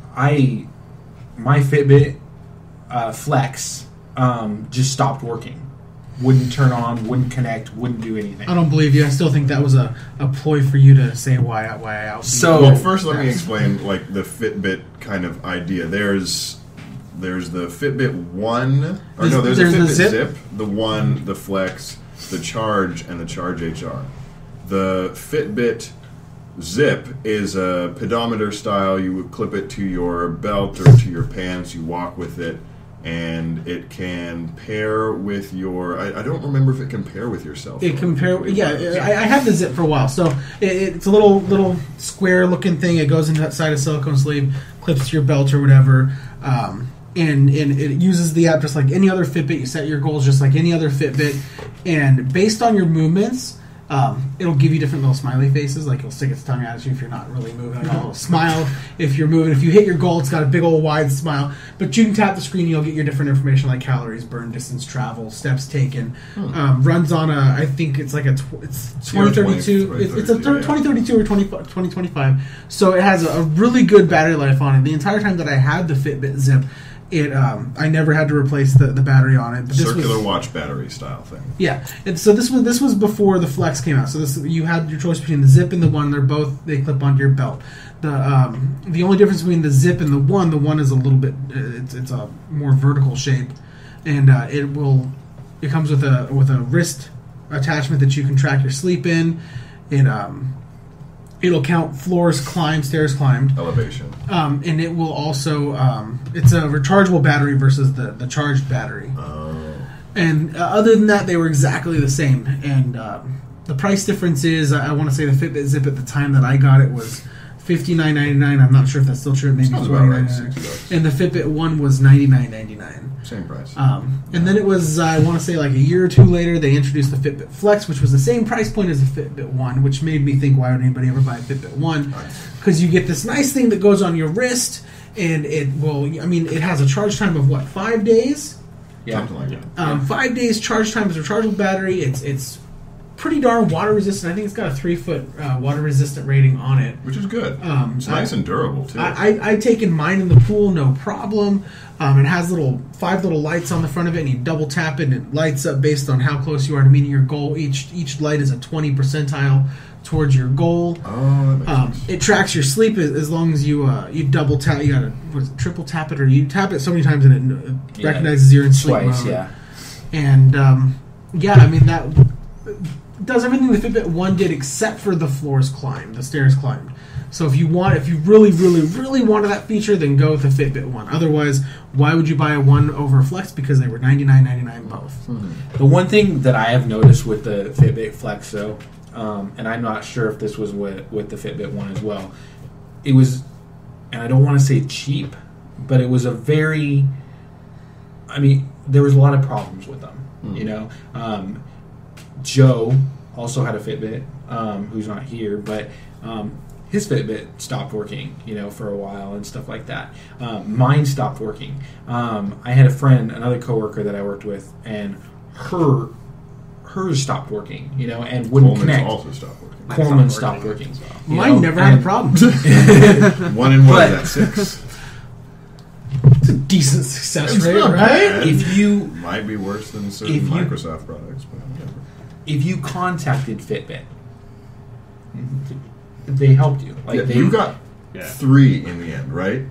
Fitbit Flex just stopped working. Wouldn't turn on, wouldn't connect, wouldn't do anything. I don't believe you. I still think that was a ploy for you to say why I out. So well, first, let me explain the Fitbit kind of idea. There's the Fitbit One, there's a Fitbit Zip, the One, the Flex, the Charge, and the Charge HR. The Fitbit Zip is a pedometer style. You would clip it to your belt or to your pants. You walk with it, and it can pair with your. I don't remember if it can pair with your cell phone. It can pair. Yeah, I had the Zip for a while. So it's a little square looking thing. It goes inside a silicone sleeve, clips to your belt or whatever. And it uses the app just like any other Fitbit. You set your goals just like any other Fitbit. And based on your movements, it'll give you different little smiley faces. Like it'll stick its tongue at you if you're not really moving at all. It'll smile if you're moving. If you hit your goal, it's got a big old wide smile. But you can tap the screen, you'll get your different information like calories burned, distance traveled, steps taken. Runs on I think it's like it's 2032. It's a 2032 or 2025. So it has a really good battery life on it. The entire time that I had the Fitbit Zip, I never had to replace the battery on it. But circular watch battery style thing. Yeah, and so this was before the Flex came out. So you had your choice between the Zip and the One. They clip onto your belt. The only difference between the Zip and the One is a little bit. It's a more vertical shape, and it comes with a wrist attachment that you can track your sleep in. It'll count floors climbed, stairs climbed, elevation, and it will also. It's a rechargeable battery versus the charged battery. And other than that, they were exactly the same. And the price difference is, I want to say the Fitbit Zip at the time that I got it was $59.99. I'm not sure if that's still true. Maybe $49.99. And the Fitbit One was $99.99. Same price. And then it was, I want to say, like a year or two later, they introduced the Fitbit Flex, which was the same price point as the Fitbit One, which made me think, why would anybody ever buy a Fitbit One? Because you get this nice thing that goes on your wrist, and it has a charge time of, 5 days? Yeah. Something like that. 5 days charge time is a rechargeable battery. It's pretty darn water resistant. I think it's got a 3-foot water resistant rating on it, which is good. It's nice and durable too. I've taken mine in the pool, no problem. It has 5 little lights on the front of it, and you double tap it, and it lights up based on how close you are to meeting your goal. Each light is a 20 percentile towards your goal. Oh, that makes sense. It tracks your sleep as long as you double tap. You gotta triple tap it, or you tap it so many times and it recognizes you're in sleep twice, mode. Yeah. And that does everything the Fitbit One did except for the floors climbed, the stairs climbed. So if you really, really, really wanted that feature, then go with the Fitbit One. Otherwise, why would you buy a One over a Flex? Because they were $99.99 both. The one thing that I have noticed with the Fitbit Flex, though, and I'm not sure if this was with the Fitbit One as well, it was, and I don't want to say cheap, but it was a very, I mean, there was a lot of problems with them. You know, Joe also had a Fitbit, who's not here, but his Fitbit stopped working, you know, for a while and stuff like that. Mine stopped working. I had a friend, another coworker that I worked with, and hers stopped working, you know, and wouldn't Coleman's connect. also stopped working. Coleman stopped working. You Mine know, never had a problem. 1 and 1 is that 6. It's a decent success It's rate, not right? bad. If you Might be worse than certain If you- Microsoft products, but whatever. if you contacted Fitbit, they helped you. Like Yeah, they you got Yeah. 3 in the end, right?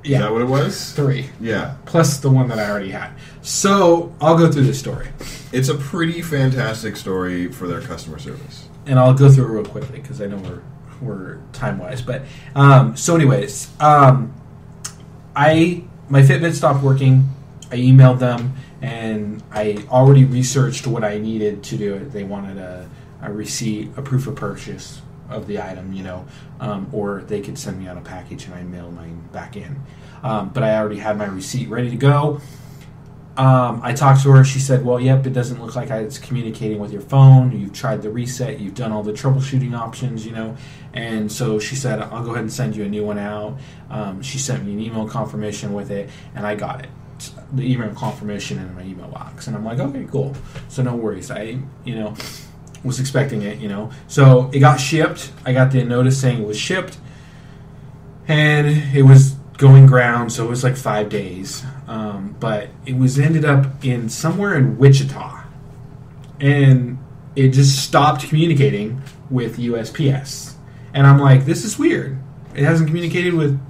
Is yeah, that what it was? 3 Yeah. plus the one that I already had. So I'll go through the story, It's a pretty fantastic story for their customer service. and I'll go through it real quickly because I know we're time wise. But so, anyways, my Fitbit stopped working. I emailed them, and I already researched what I needed to do it. They wanted a receipt, a proof of purchase of the item, you know, or they could send me out a package and I mailed mine back in. But I already had my receipt ready to go. I talked to her. She said, well, yep, it doesn't look like it's communicating with your phone. You've tried the reset. You've done all the troubleshooting options, you know. And so she said, I'll go ahead and send you a new one out. She sent me an email confirmation with it, and I got it. The email confirmation in my email box. And I'm like, okay, cool. So no worries. I, you know, was expecting it, you know. So it got shipped. I got the notice saying it was shipped. And it was going ground, so it was like 5 days. But it was ended up in somewhere in Wichita. And it just stopped communicating with USPS. And I'm like, this is weird. It hasn't communicated with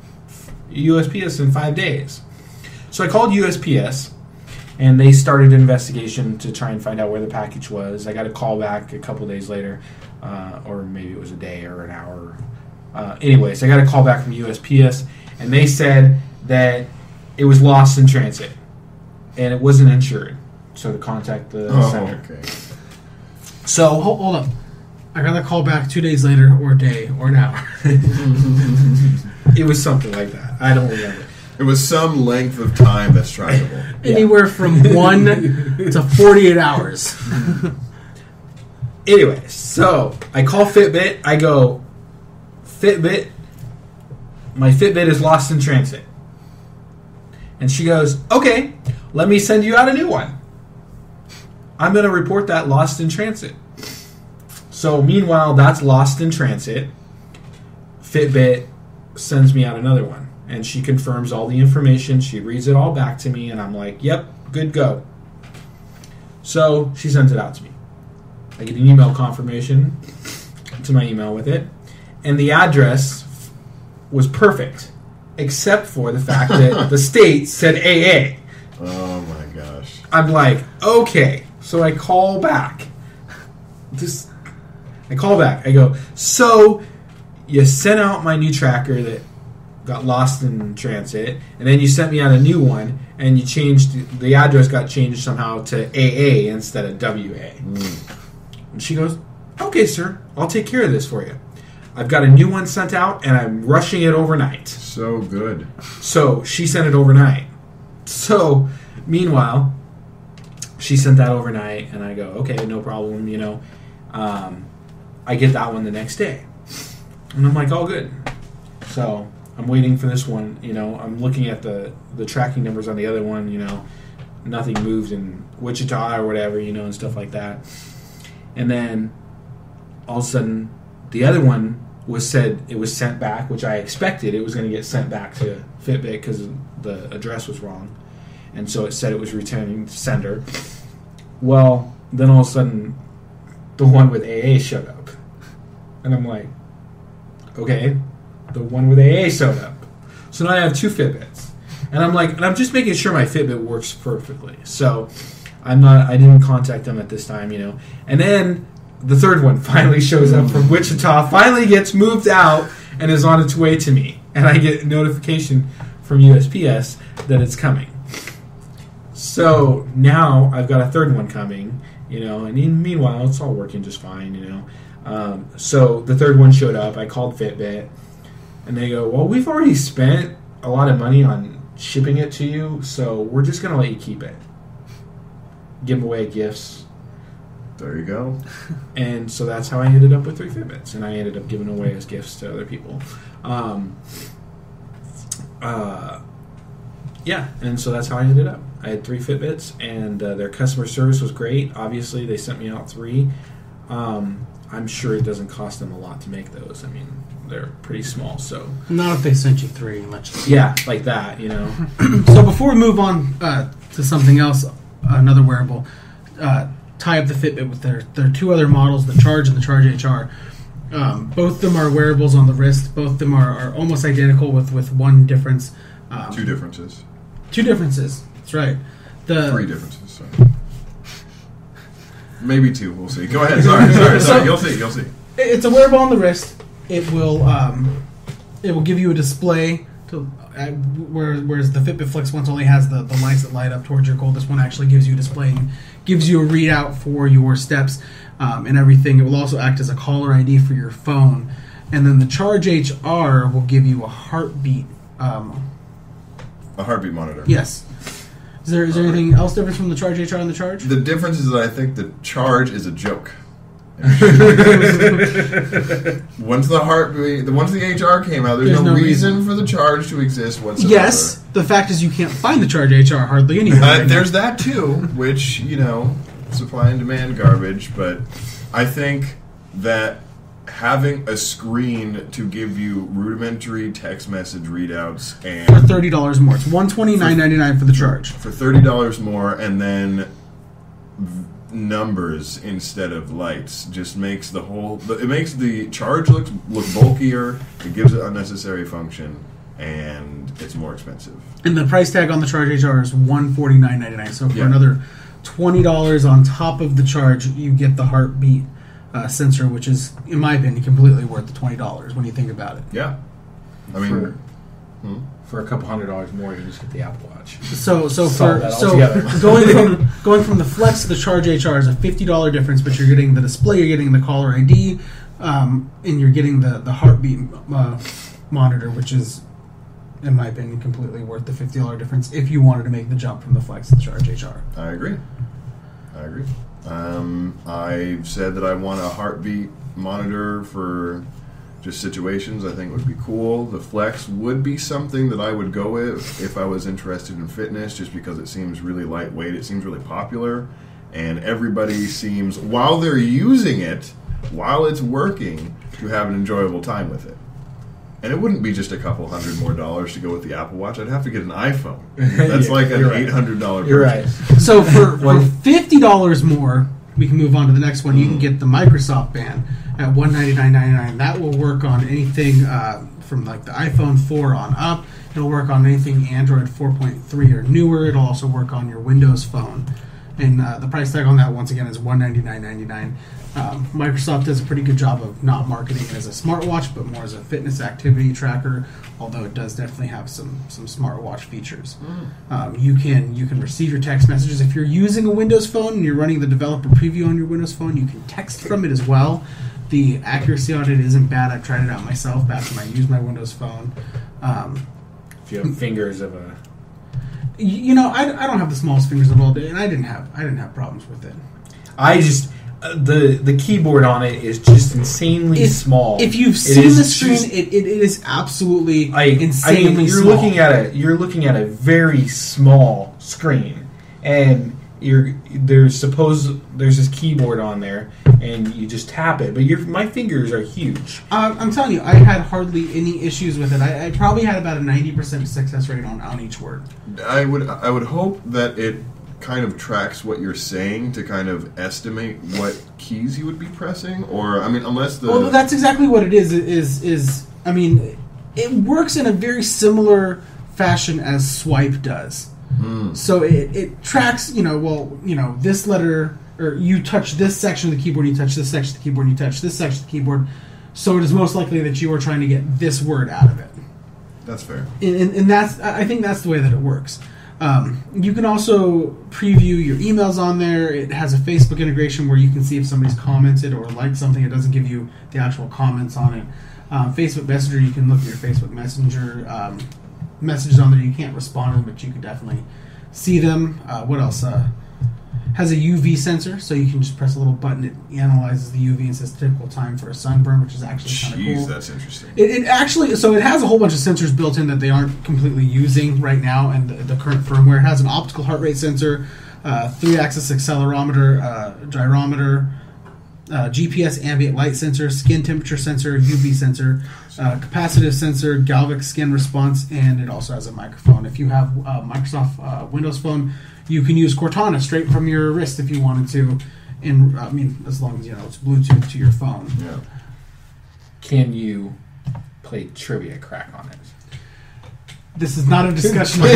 USPS in 5 days. So I called USPS, and they started an investigation to try and find out where the package was. I got a call back a couple days later, or maybe it was a day or an hour. Anyways, I got a call back from USPS, and they said that it was lost in transit, and it wasn't insured. So to contact the center. Okay. So Hold up. I got a call back 2 days later, or a day, or an hour. it was something like that. I don't remember. It was some length of time that's trackable. Anywhere from 1 to 48 hours. Anyway, so I call Fitbit. I go, Fitbit, my Fitbit is lost in transit. And she goes, okay, let me send you out a new one. I'm going to report that lost in transit. So meanwhile, that's lost in transit. Fitbit sends me out another one. And she confirms all the information. She reads it all back to me. And I'm like, yep, good go. So she sends it out to me. I get an email confirmation to my email with it. And the address was perfect. Except for the fact that the state said AA. Oh my gosh. I'm like, okay. So I call back. I call back. I go, so you sent out my new tracker that got lost in transit, and then you sent me out a new one, and you changed, the address got changed somehow to AA instead of WA. And she goes, okay, sir, I'll take care of this for you. I've got a new one sent out, and I'm rushing it overnight. So good. So she sent it overnight. So meanwhile, she sent that overnight, and I go, okay, no problem, you know. I get that one the next day. And I'm like, all good. So I'm waiting for this one, you know. I'm looking at the tracking numbers on the other one, you know. Nothing moved in Wichita or whatever, you know, and stuff like that. And then all of a sudden, the other one was said it was sent back, which I expected it was going to get sent back to Fitbit because the address was wrong. And so it said it was returning to sender. Well, then all of a sudden, the one with AA showed up. And I'm like, okay, the one with AA showed up. So now I have 2 Fitbits. And I'm like, and I'm just making sure my Fitbit works perfectly. So I didn't contact them at this time, you know. And then the third one finally shows up from Wichita, finally gets moved out, and is on its way to me. And I get a notification from USPS that it's coming. So now I've got a third one coming, you know, and meanwhile it's all working just fine, you know. So the third one showed up. I called Fitbit, and they go, well, we've already spent a lot of money on shipping it to you, so we're just going to let you keep it. Give away gifts. There you go. And so that's how I ended up with 3 Fitbits, and I ended up giving away as gifts to other people. Yeah, and so that's how I ended up. I had 3 Fitbits, and their customer service was great. Obviously, they sent me out 3. I'm sure it doesn't cost them a lot to make those. I mean, they're pretty small, so... Not if they sent you 3, much. Yeah, like that, you know. So before we move on to something else, another wearable, tie up the Fitbit with their 2 other models, the Charge and the Charge HR. Both of them are wearables on the wrist. Both of them are almost identical with one difference. 2 differences. 2 differences. That's right. 3 differences. Sorry. Maybe 2. We'll see. Go ahead. Sorry. You'll see. It's a wearable on the wrist. It will give you a display. Whereas the Fitbit Flex once only has the lights that light up towards your goal. This one actually gives you a display and gives you a readout for your steps and everything. It will also act as a caller ID for your phone. And then the Charge HR will give you a heartbeat. A heartbeat monitor. Yes. Is there anything else different from the Charge HR and the Charge? The difference is that I think the Charge is a joke. Once the HR came out, there's no reason for the Charge to exist whatsoever. Yes, the fact is you can't find the Charge HR hardly anywhere. There's that too, which, supply and demand garbage, but I think that having a screen to give you rudimentary text message readouts and for $30 more. It's $129.99 for the Charge. For $30 more, and then numbers instead of lights just makes it makes the Charge look bulkier. It gives it unnecessary function, and it's more expensive. And the price tag on the Charge HR is $149.99. So for another $20 on top of the Charge, you get the heartbeat sensor, which is, in my opinion, completely worth the $20 when you think about it. Yeah, I mean, for a couple $100 more, you can just get the Apple Watch. So going from the Flex to the Charge HR is a $50 difference, but you're getting the display, you're getting the caller ID, and you're getting the heartbeat monitor, which is, in my opinion, completely worth the $50 difference if you wanted to make the jump from the Flex to the Charge HR. I agree. I've said that I want a heartbeat monitor for just situations I think would be cool. The Flex would be something that I would go with if I was interested in fitness, just because it seems really lightweight, it seems really popular, and everybody seems, while they're using it, while it's working, to have an enjoyable time with it. And it wouldn't be just a couple $100 more to go with the Apple Watch. I'd have to get an iPhone. That's like an $800 purchase. You're right. So for $50 more, we can move on to the next one. You can get the Microsoft Band at $199.99. That will work on anything from like the iPhone 4 on up. It'll work on anything Android 4.3 or newer. It'll also work on your Windows phone. And the price tag on that, once again, is $199.99. Microsoft does a pretty good job of not marketing it as a smartwatch, but more as a fitness activity tracker, although it does definitely have some smartwatch features. You can receive your text messages. If you're using a Windows phone and you're running the developer preview on your Windows phone, you can text from it as well. The accuracy on it isn't bad. I've tried it out myself back when I used my Windows phone. If you have fingers of a... I don't have the smallest fingers of all day, and I didn't have problems with it. I just... The keyboard on it is just insanely small. If you've seen the screen, it is absolutely insanely small. You're looking at a very small screen, and there's this keyboard on there, and you just tap it. But my fingers are huge. I'm telling you, I had hardly any issues with it. I probably had about a 90% success rate on each word. I would hope that it kind of tracks what you're saying to kind of estimate what keys you would be pressing, or unless the... Well, that's exactly what it is. It works in a very similar fashion as Swipe does. So it tracks, this letter, or you touch this section of the keyboard, you touch this section of the keyboard, you touch this section of the keyboard, so it is most likely that you are trying to get this word out of it. That's fair. And I think that's the way that it works. You can also preview your emails on there. It has a Facebook integration where you can see if somebody's commented or liked something. It doesn't give you the actual comments on it. Facebook Messenger, you can look at your Facebook Messenger messages on there. You can't respond to them, but you can definitely see them. What else? Has a UV sensor, so you can just press a little button. It analyzes the UV and says typical time for a sunburn, which is actually kind of cool. That's interesting. It actually, so it has a whole bunch of sensors built in that they aren't completely using right now, and the current firmware. It has an optical heart rate sensor, 3-axis accelerometer, gyrometer, GPS ambient light sensor, skin temperature sensor, UV sensor, capacitive sensor, galvic skin response, and it also has a microphone. If you have a Microsoft Windows Phone, you can use Cortana straight from your wrist if you wanted to, and I mean, as long as it's Bluetooth to your phone. Yeah. Can you play trivia crack on it? This is not a discussion of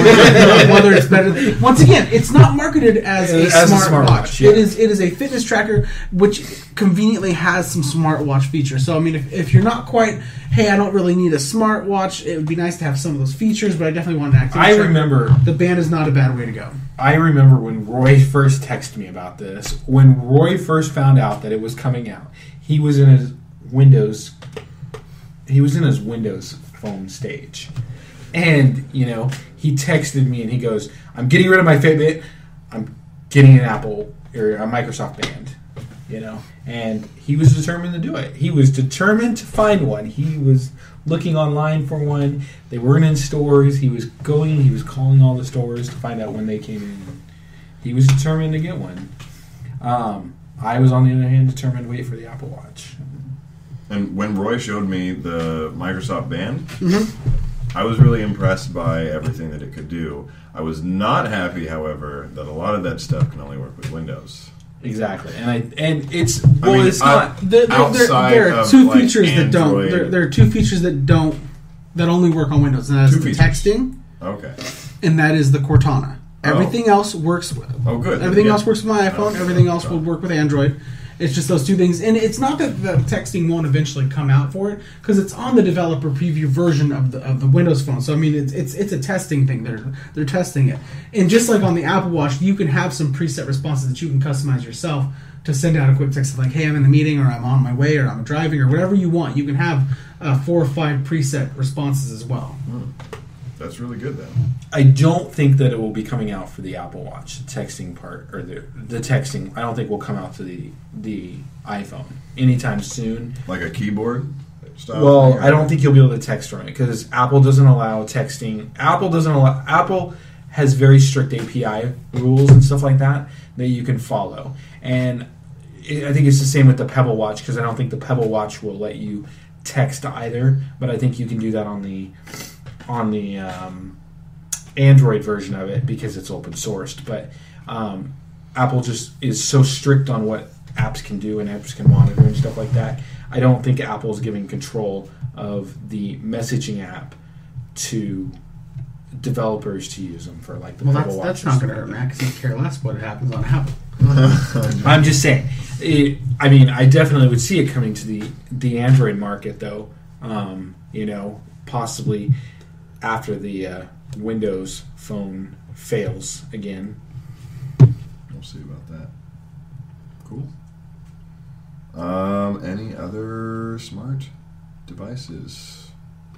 whether it's better. Once again, it's not marketed as a smartwatch. Yeah. It is a fitness tracker, which conveniently has some smartwatch features. So, I mean, if you're not quite, hey, I don't really need a smartwatch, it would be nice to have some of those features, but I definitely want an activity tracker. Remember... The band is not a bad way to go. I remember when Roy first texted me about this. When Roy first found out that it was coming out, he was in his Windows Phone stage. And, he texted me and he goes, I'm getting rid of my Fitbit. I'm getting an Apple or a Microsoft band. And he was determined to do it. He was determined to find one. He was looking online for one. They weren't in stores. He was calling all the stores to find out when they came in. He was determined to get one. I was, on the other hand, determined to wait for the Apple Watch. And when Roy showed me the Microsoft Band, I was really impressed by everything that it could do. I was not happy, however, that a lot of that stuff can only work with Windows. Exactly, it's not there are two features that don't. There are two features that only work on Windows, and that is the texting. Okay. And that is the Cortana. Everything else works. Oh, good. Everything else works with my iPhone. Everything else will work with Android. It's just those two things, and it's not that the texting won't eventually come out for it, because it's on the developer preview version of the Windows Phone. So I mean, it's a testing thing. They're testing it, and just like on the Apple Watch, you can have some preset responses that you can customize yourself to send out a quick text like, "Hey, I'm in the meeting," or "I'm on my way," or "I'm driving," or whatever you want. You can have 4 or 5 preset responses as well. That's really good, then. I don't think that it will be coming out for the Apple Watch, the texting part, or the texting. I don't think will come out to the iPhone anytime soon. Like a keyboard style? Well, I don't think you'll be able to text from it, because Apple doesn't allow texting. Apple has very strict API rules and stuff like that you can follow. And I think it's the same with the Pebble Watch, because I don't think the Pebble Watch will let you text either, but I think you can do that on the Android version of it, because it's open sourced. But Apple just is so strict on what apps can do and apps can monitor and stuff like that. I don't think Apple's giving control of the messaging app to developers to use them for like the Pebble Watch. That's not going to hurt Mac, because you care less what happens on Apple. I'm just saying. I definitely would see it coming to the Android market, though. Possibly after the Windows Phone fails again. We'll see about that. Cool. Any other smart devices?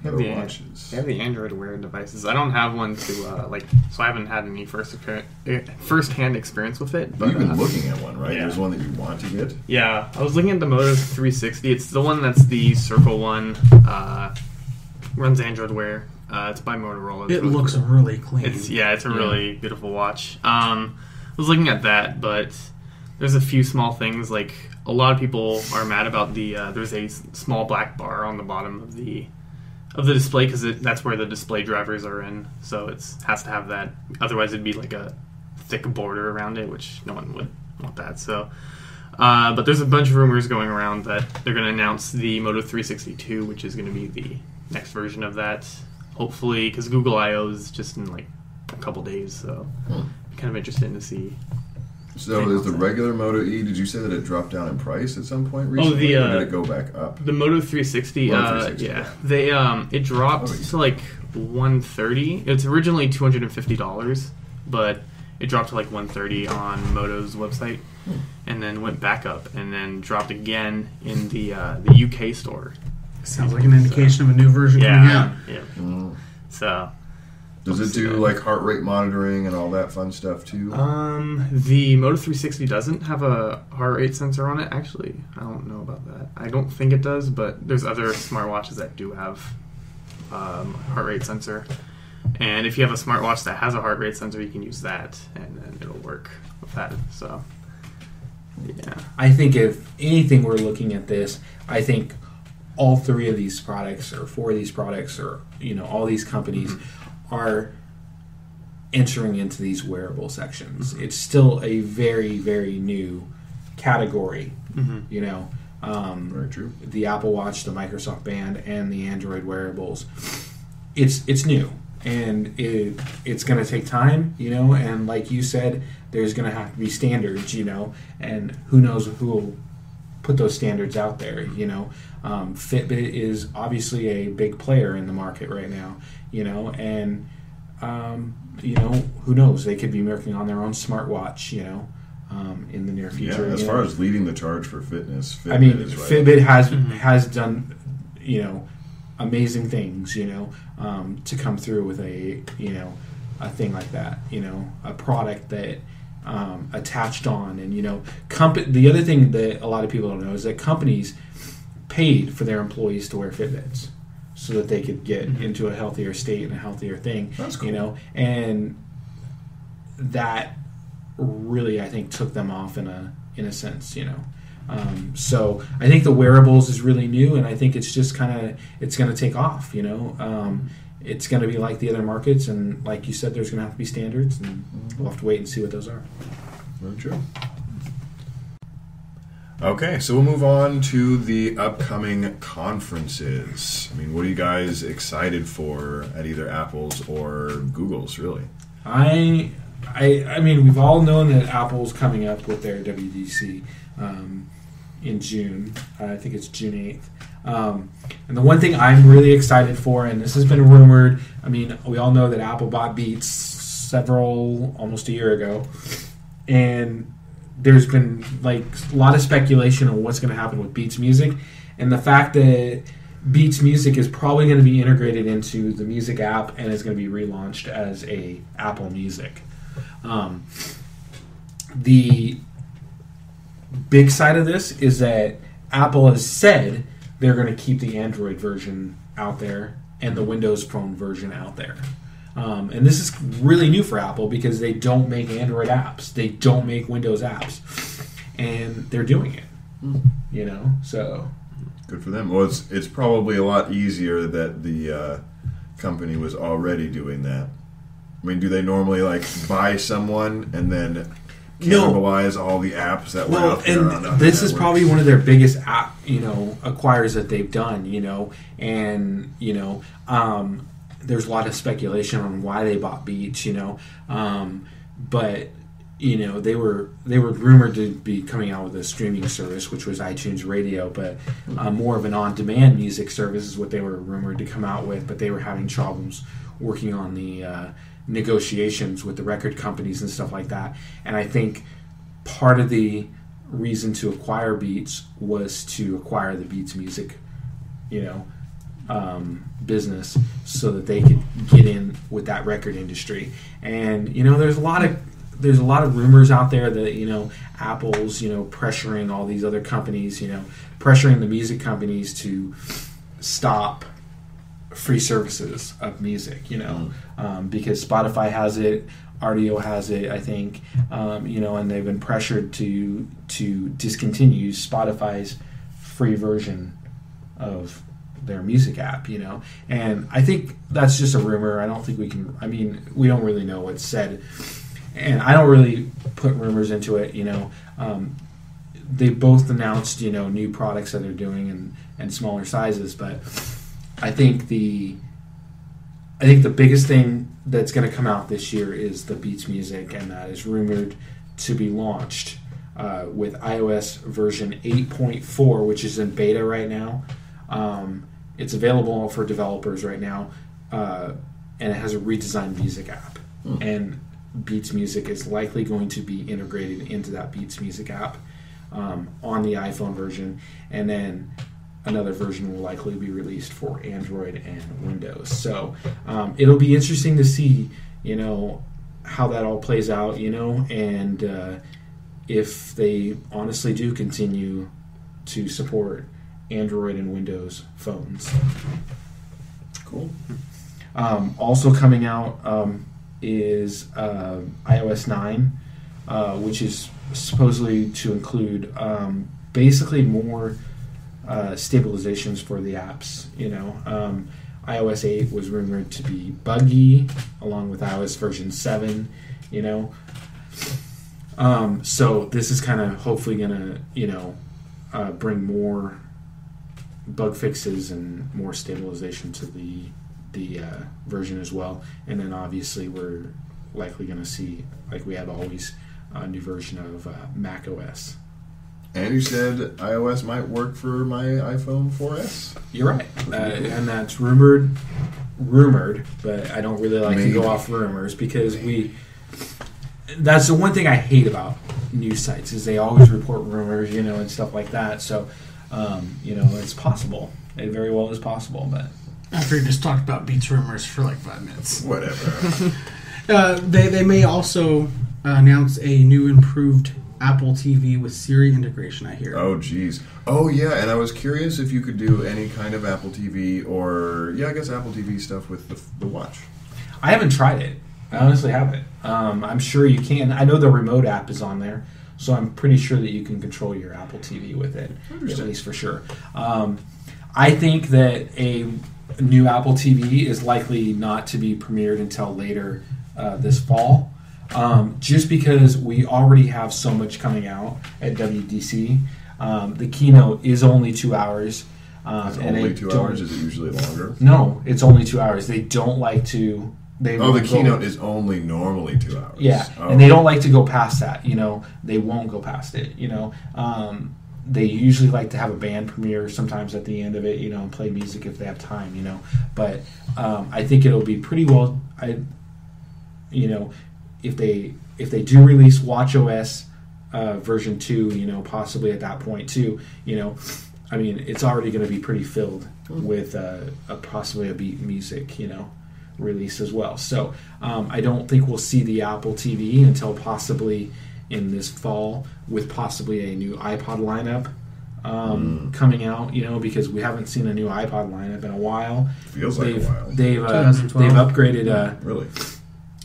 Watches? I have the Android Wear devices. I don't have one to so I haven't had any first-hand experience with it. But you've been looking at one, right? Yeah. There's one that you want to get? Yeah, I was looking at the Moto 360. It's the one that's the Circle one. Runs Android Wear. It's by Motorola. It looks really clean. It's a really beautiful watch. I was looking at that, but there's a few small things. Like, a lot of people are mad about there's a small black bar on the bottom of the display, because that's where the display drivers are in. So it has to have that. Otherwise, it'd be like a thick border around it, which no one would want that. So, but there's a bunch of rumors going around that they're going to announce the Moto 362, which is going to be the next version of that, hopefully, because Google I/O is just in like a couple days, so I'm kind of interested to see. So is the regular Moto E, did you say that it dropped down in price at some point recently, or did it go back up? The Moto 360, it dropped to like $130. It's originally $250, but it dropped to like $130 on Moto's website, and then went back up, and then dropped again in the UK store. Sounds like an indication of a new version coming out. Yeah. So Does it do like heart rate monitoring and all that fun stuff too? The Moto 360 doesn't have a heart rate sensor on it. Actually, I don't know about that. I don't think it does, but there's other smartwatches that do have heart rate sensor. And if you have a smartwatch that has a heart rate sensor, you can use that, and then it'll work with that. So, yeah. I think if anything, we're looking at this. I think all three of these products, or four of these products, or all these companies are entering into these wearable sections. It's still a very, very new category. Very true. The Apple Watch, the Microsoft Band, and the Android wearables. It's new, and it's going to take time, and like you said, there's going to have to be standards, and who knows who will put those standards out there. Fitbit is obviously a big player in the market right now, and who knows, they could be working on their own smartwatch, in the near future. Yeah, as far as leading the charge for fitness, Fitbit is right. Fitbit has done amazing things, to come through with a thing like that, a product that attached on, and the other thing that a lot of people don't know is that companies paid for their employees to wear Fitbits so that they could get into a healthier state and a healthier thing. That's cool. And that really, I think, took them off in a sense, so I think the wearables is really new, and I think it's just it's going to take off, it's going to be like the other markets, and like you said, there's going to have to be standards, and we'll have to wait and see what those are. Very true. Okay, so we'll move on to the upcoming conferences. I mean, what are you guys excited for at either Apple's or Google's, really? I mean, we've all known that Apple's coming up with their WWDC in June. I think it's June 8th. And the one thing I'm really excited for, and this has been rumored, I mean, we all know that Apple bought Beats almost a year ago, and there's been like a lot of speculation on what's going to happen with Beats Music, and the fact that Beats Music is probably going to be integrated into the Music app and is going to be relaunched as a Apple Music. The big side of this is that Apple has said they're going to keep the Android version out there and the Windows Phone version out there. And this is really new for Apple because they don't make Android apps. They don't make Windows apps. And they're doing it. So... Good for them. Well, it's probably a lot easier that the company was already doing that. I mean, do they normally buy someone and then cannibalize all the apps that were out there? And this is probably one of their biggest app, acquires that they've done, and there's a lot of speculation on why they bought Beats, but they were rumored to be coming out with a streaming service, which was iTunes Radio, but more of an on-demand music service is what they were rumored to come out with. But they were having problems working on the negotiations with the record companies and stuff like that. And I think part of the reason to acquire Beats was to acquire the Beats Music, business, so that they could get in with that record industry. And there's a lot of rumors out there that Apple's pressuring all these other companies, pressuring the music companies to stop free services of music, because Spotify has it, Rdio has it, I think, and they've been pressured to discontinue Spotify's free version of their music app, and I think that's just a rumor. I don't think we don't really know what's said, and I don't really put rumors into it, they both announced, new products that they're doing and smaller sizes, but I think the biggest thing that's going to come out this year is the Beats Music, and that is rumored to be launched with iOS version 8.4, which is in beta right now. It's available for developers right now, and it has a redesigned music app. And Beats Music is likely going to be integrated into that Beats Music app on the iPhone version. And then another version will likely be released for Android and Windows. So it'll be interesting to see, how that all plays out, and if they honestly do continue to support Android and Windows phones. Cool. Also coming out is iOS 9, which is supposedly to include basically more stabilizations for the apps. iOS 8 was rumored to be buggy, along with iOS version 7. So this is kind of hopefully going to bring more bug fixes and more stabilization to the version as well. And then obviously we're likely going to see, like we have always, a new version of Mac OS. And you said iOS might work for my iPhone 4S? You're right. And that's rumored, but I don't really like to go off rumors because that's the one thing I hate about news sites is they always report rumors, and stuff like that. So, it's possible. It very well is possible, but... After you just talked about Beats rumors for like 5 minutes. Whatever. They may also announce a new improved Apple TV with Siri integration, I hear. Oh, geez. Oh, yeah, and I was curious if you could do any kind of Apple TV or, I guess Apple TV stuff with the watch. I haven't tried it. I honestly haven't. I'm sure you can. I know the remote app is on there, so I'm pretty sure that you can control your Apple TV with it, at least for sure. I think that a new Apple TV is likely not to be premiered until later this fall. Just because we already have so much coming out at WDC. The keynote is only 2 hours. It's only 2 hours? Is it usually longer? No, it's only 2 hours. They don't like to... the keynote is only normally 2 hours. Yeah, and they don't like to go past that. They won't go past it. They usually like to have a band premiere sometimes at the end of it, and play music if they have time, But I think it'll be pretty well... If they do release WatchOS version 2, possibly at that point too, it's already going to be pretty filled with possibly a beat music, release as well. So I don't think we'll see the Apple TV until possibly in this fall with possibly a new iPod lineup coming out, because we haven't seen a new iPod lineup in a while. Feels like a while. They've upgraded. Really?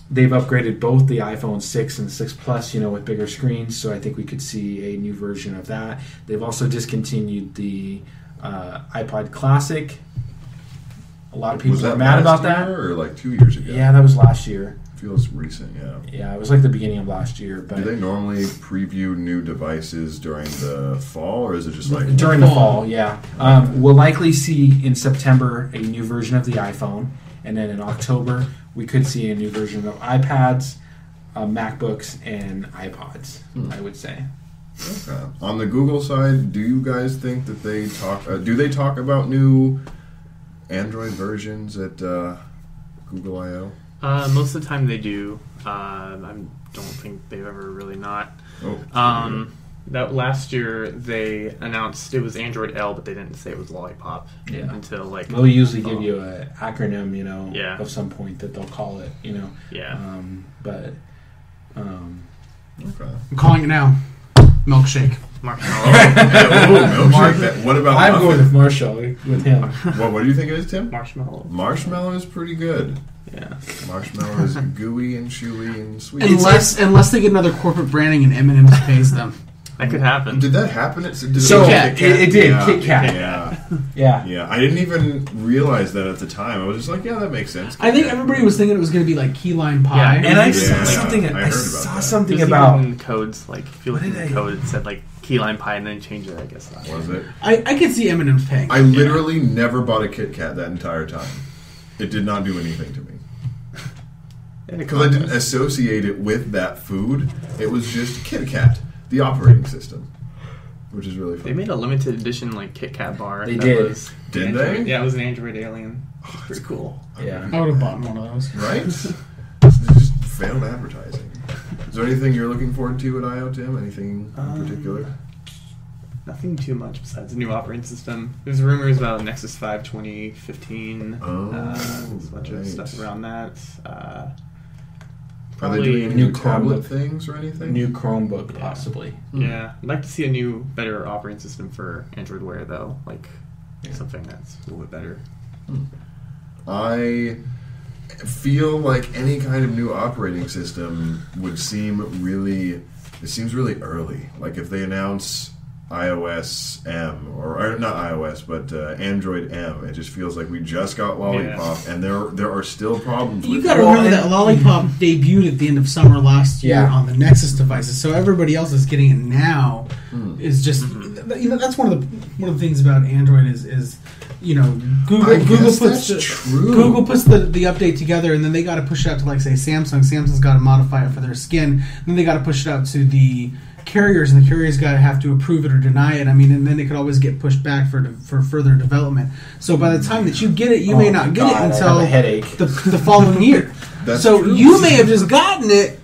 They've upgraded both the iPhone 6 and 6 Plus, with bigger screens, so I think we could see a new version of that. They've also discontinued the iPod Classic. A lot of people are mad about that. Or like 2 years ago? Yeah, that was last year. Feels recent, yeah. Yeah, it was like the beginning of last year. But do they normally preview new devices during the fall, or is it just like... During the fall, yeah. We'll likely see in September a new version of the iPhone, and then in October... we could see a new version of iPads, MacBooks, and iPods, I would say. Okay. On the Google side, do you guys think that they talk... do they talk about new Android versions at Google I.O.? Most of the time they do. I don't think they've ever really not. Oh, that last year they announced it was Android L, but they didn't say it was Lollipop until like... They'll usually give you an acronym, of some point that they'll call it, Yeah. okay. I'm calling it now. Milkshake. Marshmallow. Milkshake. What about I'm going with Marshall, with him. What do you think it is, Tim? Marshmallow. Marshmallow is pretty good. Yeah. Marshmallow is gooey and chewy and sweet. Unless they get another corporate branding and M&M's pays them. That could happen. Did that happen? It did. Yeah. Kit Kat. Yeah. I didn't even realize that at the time. I was just like, yeah, that makes sense. I think everybody was thinking it was going to be like key lime pie. Yeah, and I saw something. I saw something about even codes. Like if you look at the code, it said like key lime pie, and then changed it. I guess. Was it? I could see M&M's paying. I literally never bought a Kit Kat that entire time. It did not do anything to me. Because I didn't associate it with that food. It was just Kit Kat, the operating system, which is really fun. They made a limited edition like Kit Kat bar. They did. Did they? Yeah, it was an Android Alien. Pretty cool. Yeah, I would have bought one of those. Right? Just failed advertising. Is there anything you're looking forward to at I.O., Tim? Anything in particular? nothing too much besides a new operating system. There's rumors about Nexus 5 2015. There's a bunch of stuff around that. Are they doing new tablet things or anything? New Chromebook, possibly. Yeah, I'd like to see a new, better operating system for Android Wear, though. Like, something that's a little bit better. I feel like any kind of new operating system would seem really... It seems really early. Like, if they announce iOS M, or not iOS, but Android M, it just feels like we just got Lollipop, and there are still problems with it. You got to remember that Lollipop debuted at the end of summer last year on the Nexus devices, so everybody else is getting it now. Is just that's one of the things about Android is Google puts the update together, and then they got to push it out to, like, say, Samsung. Samsung's got to modify it for their skin, and then they got to push it out to the carriers, and the carriers got to have to approve it or deny it. I mean, and then it could always get pushed back for further development. So by the time that you get it, you may not get it until the following year. You may have just gotten it,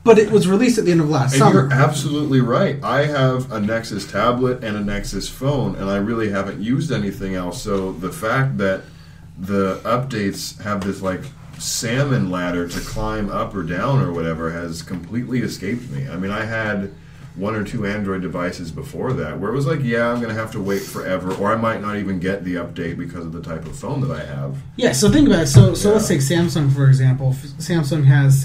but it was released at the end of last summer. You're absolutely right. I have a Nexus tablet and a Nexus phone, and I really haven't used anything else. So the fact that the updates have this, like, salmon ladder to climb up or down or whatever has completely escaped me. I mean, I had one or two Android devices before that where it was like, yeah, I'm going to have to wait forever, or I might not even get the update because of the type of phone that I have. Yeah, so think about it. So let's take Samsung, for example. Samsung has,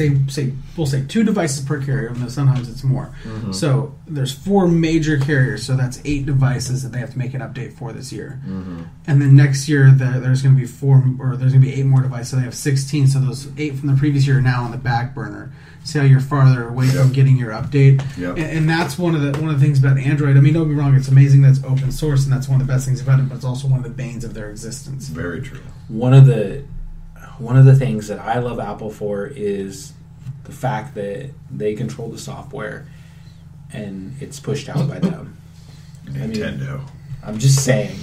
we'll say 2 devices per carrier, and sometimes it's more. So there's 4 major carriers, so that's 8 devices that they have to make an update for this year. And then next year, there's going to be 8 more devices, so they have 16. So those 8 from the previous year are now on the back burner. See how you're farther away from getting your update, and that's one of the things about Android. I mean, don't get me wrong; it's amazing that it's open source, and that's one of the best things about it. But it's also one of the banes of their existence. Very true. One of the things that I love Apple for is the fact that they control the software, and it's pushed out by them. Nintendo. I'm just saying.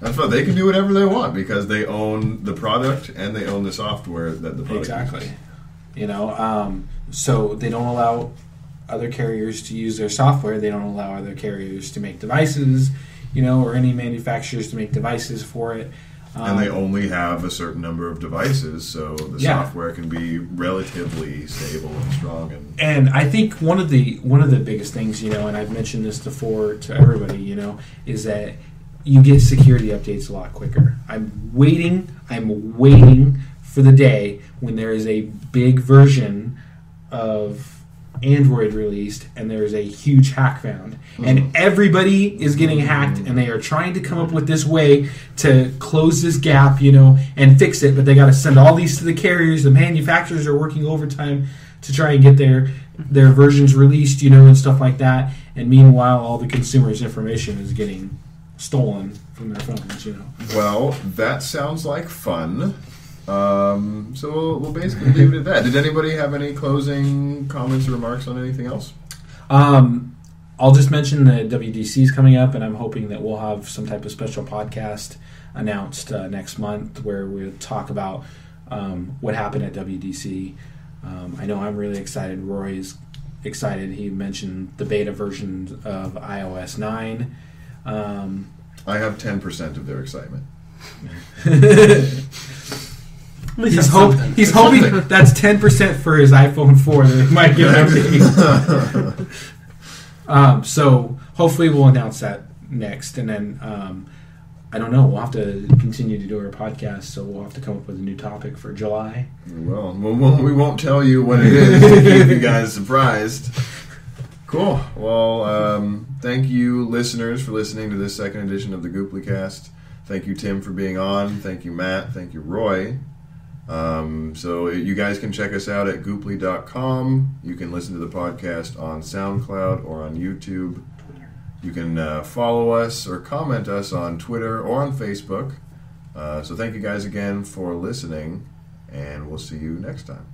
That's why they can do whatever they want because they own the product and they own the software that the product uses. So they don't allow other carriers to use their software. They don't allow other carriers to make devices, or any manufacturers to make devices for it. And they only have a certain number of devices, so the software can be relatively stable and strong. And I think one of the biggest things, and I've mentioned this before to everybody, is that you get security updates a lot quicker. I'm waiting for the day when there is a big version of Android released and there is a huge hack found. And everybody is getting hacked, and they are trying to come up with this way to close this gap, and fix it, but they got to send all these to the carriers. The manufacturers are working overtime to try and get their versions released, and stuff like that. And meanwhile, all the consumers' information is getting stolen from their phones, Well, that sounds like fun. So we'll basically leave it at that. Did anybody have any closing comments or remarks on anything else? I'll just mention that WDC is coming up, and I'm hoping that we'll have some type of special podcast announced next month where we'll talk about what happened at WDC. I know I'm really excited. Roy is excited. He mentioned the beta version of iOS 9. I have 10% of their excitement. He's hoping that's 10% for his iPhone 4 that he might get an update. So hopefully we'll announce that next, and then I don't know. We'll have to continue to do our podcast, so we'll have to come up with a new topic for July. Well, we won't tell you what it is to keep you guys surprised. Cool. Well, thank you, listeners, for listening to this second edition of the GoopplyCast. Thank you, Tim, for being on. Thank you, Matt. Thank you, Roy. So you guys can check us out at Goopply.com. You can listen to the podcast on SoundCloud or on YouTube. You can follow us or comment us on Twitter or on Facebook. So thank you guys again for listening, and we'll see you next time.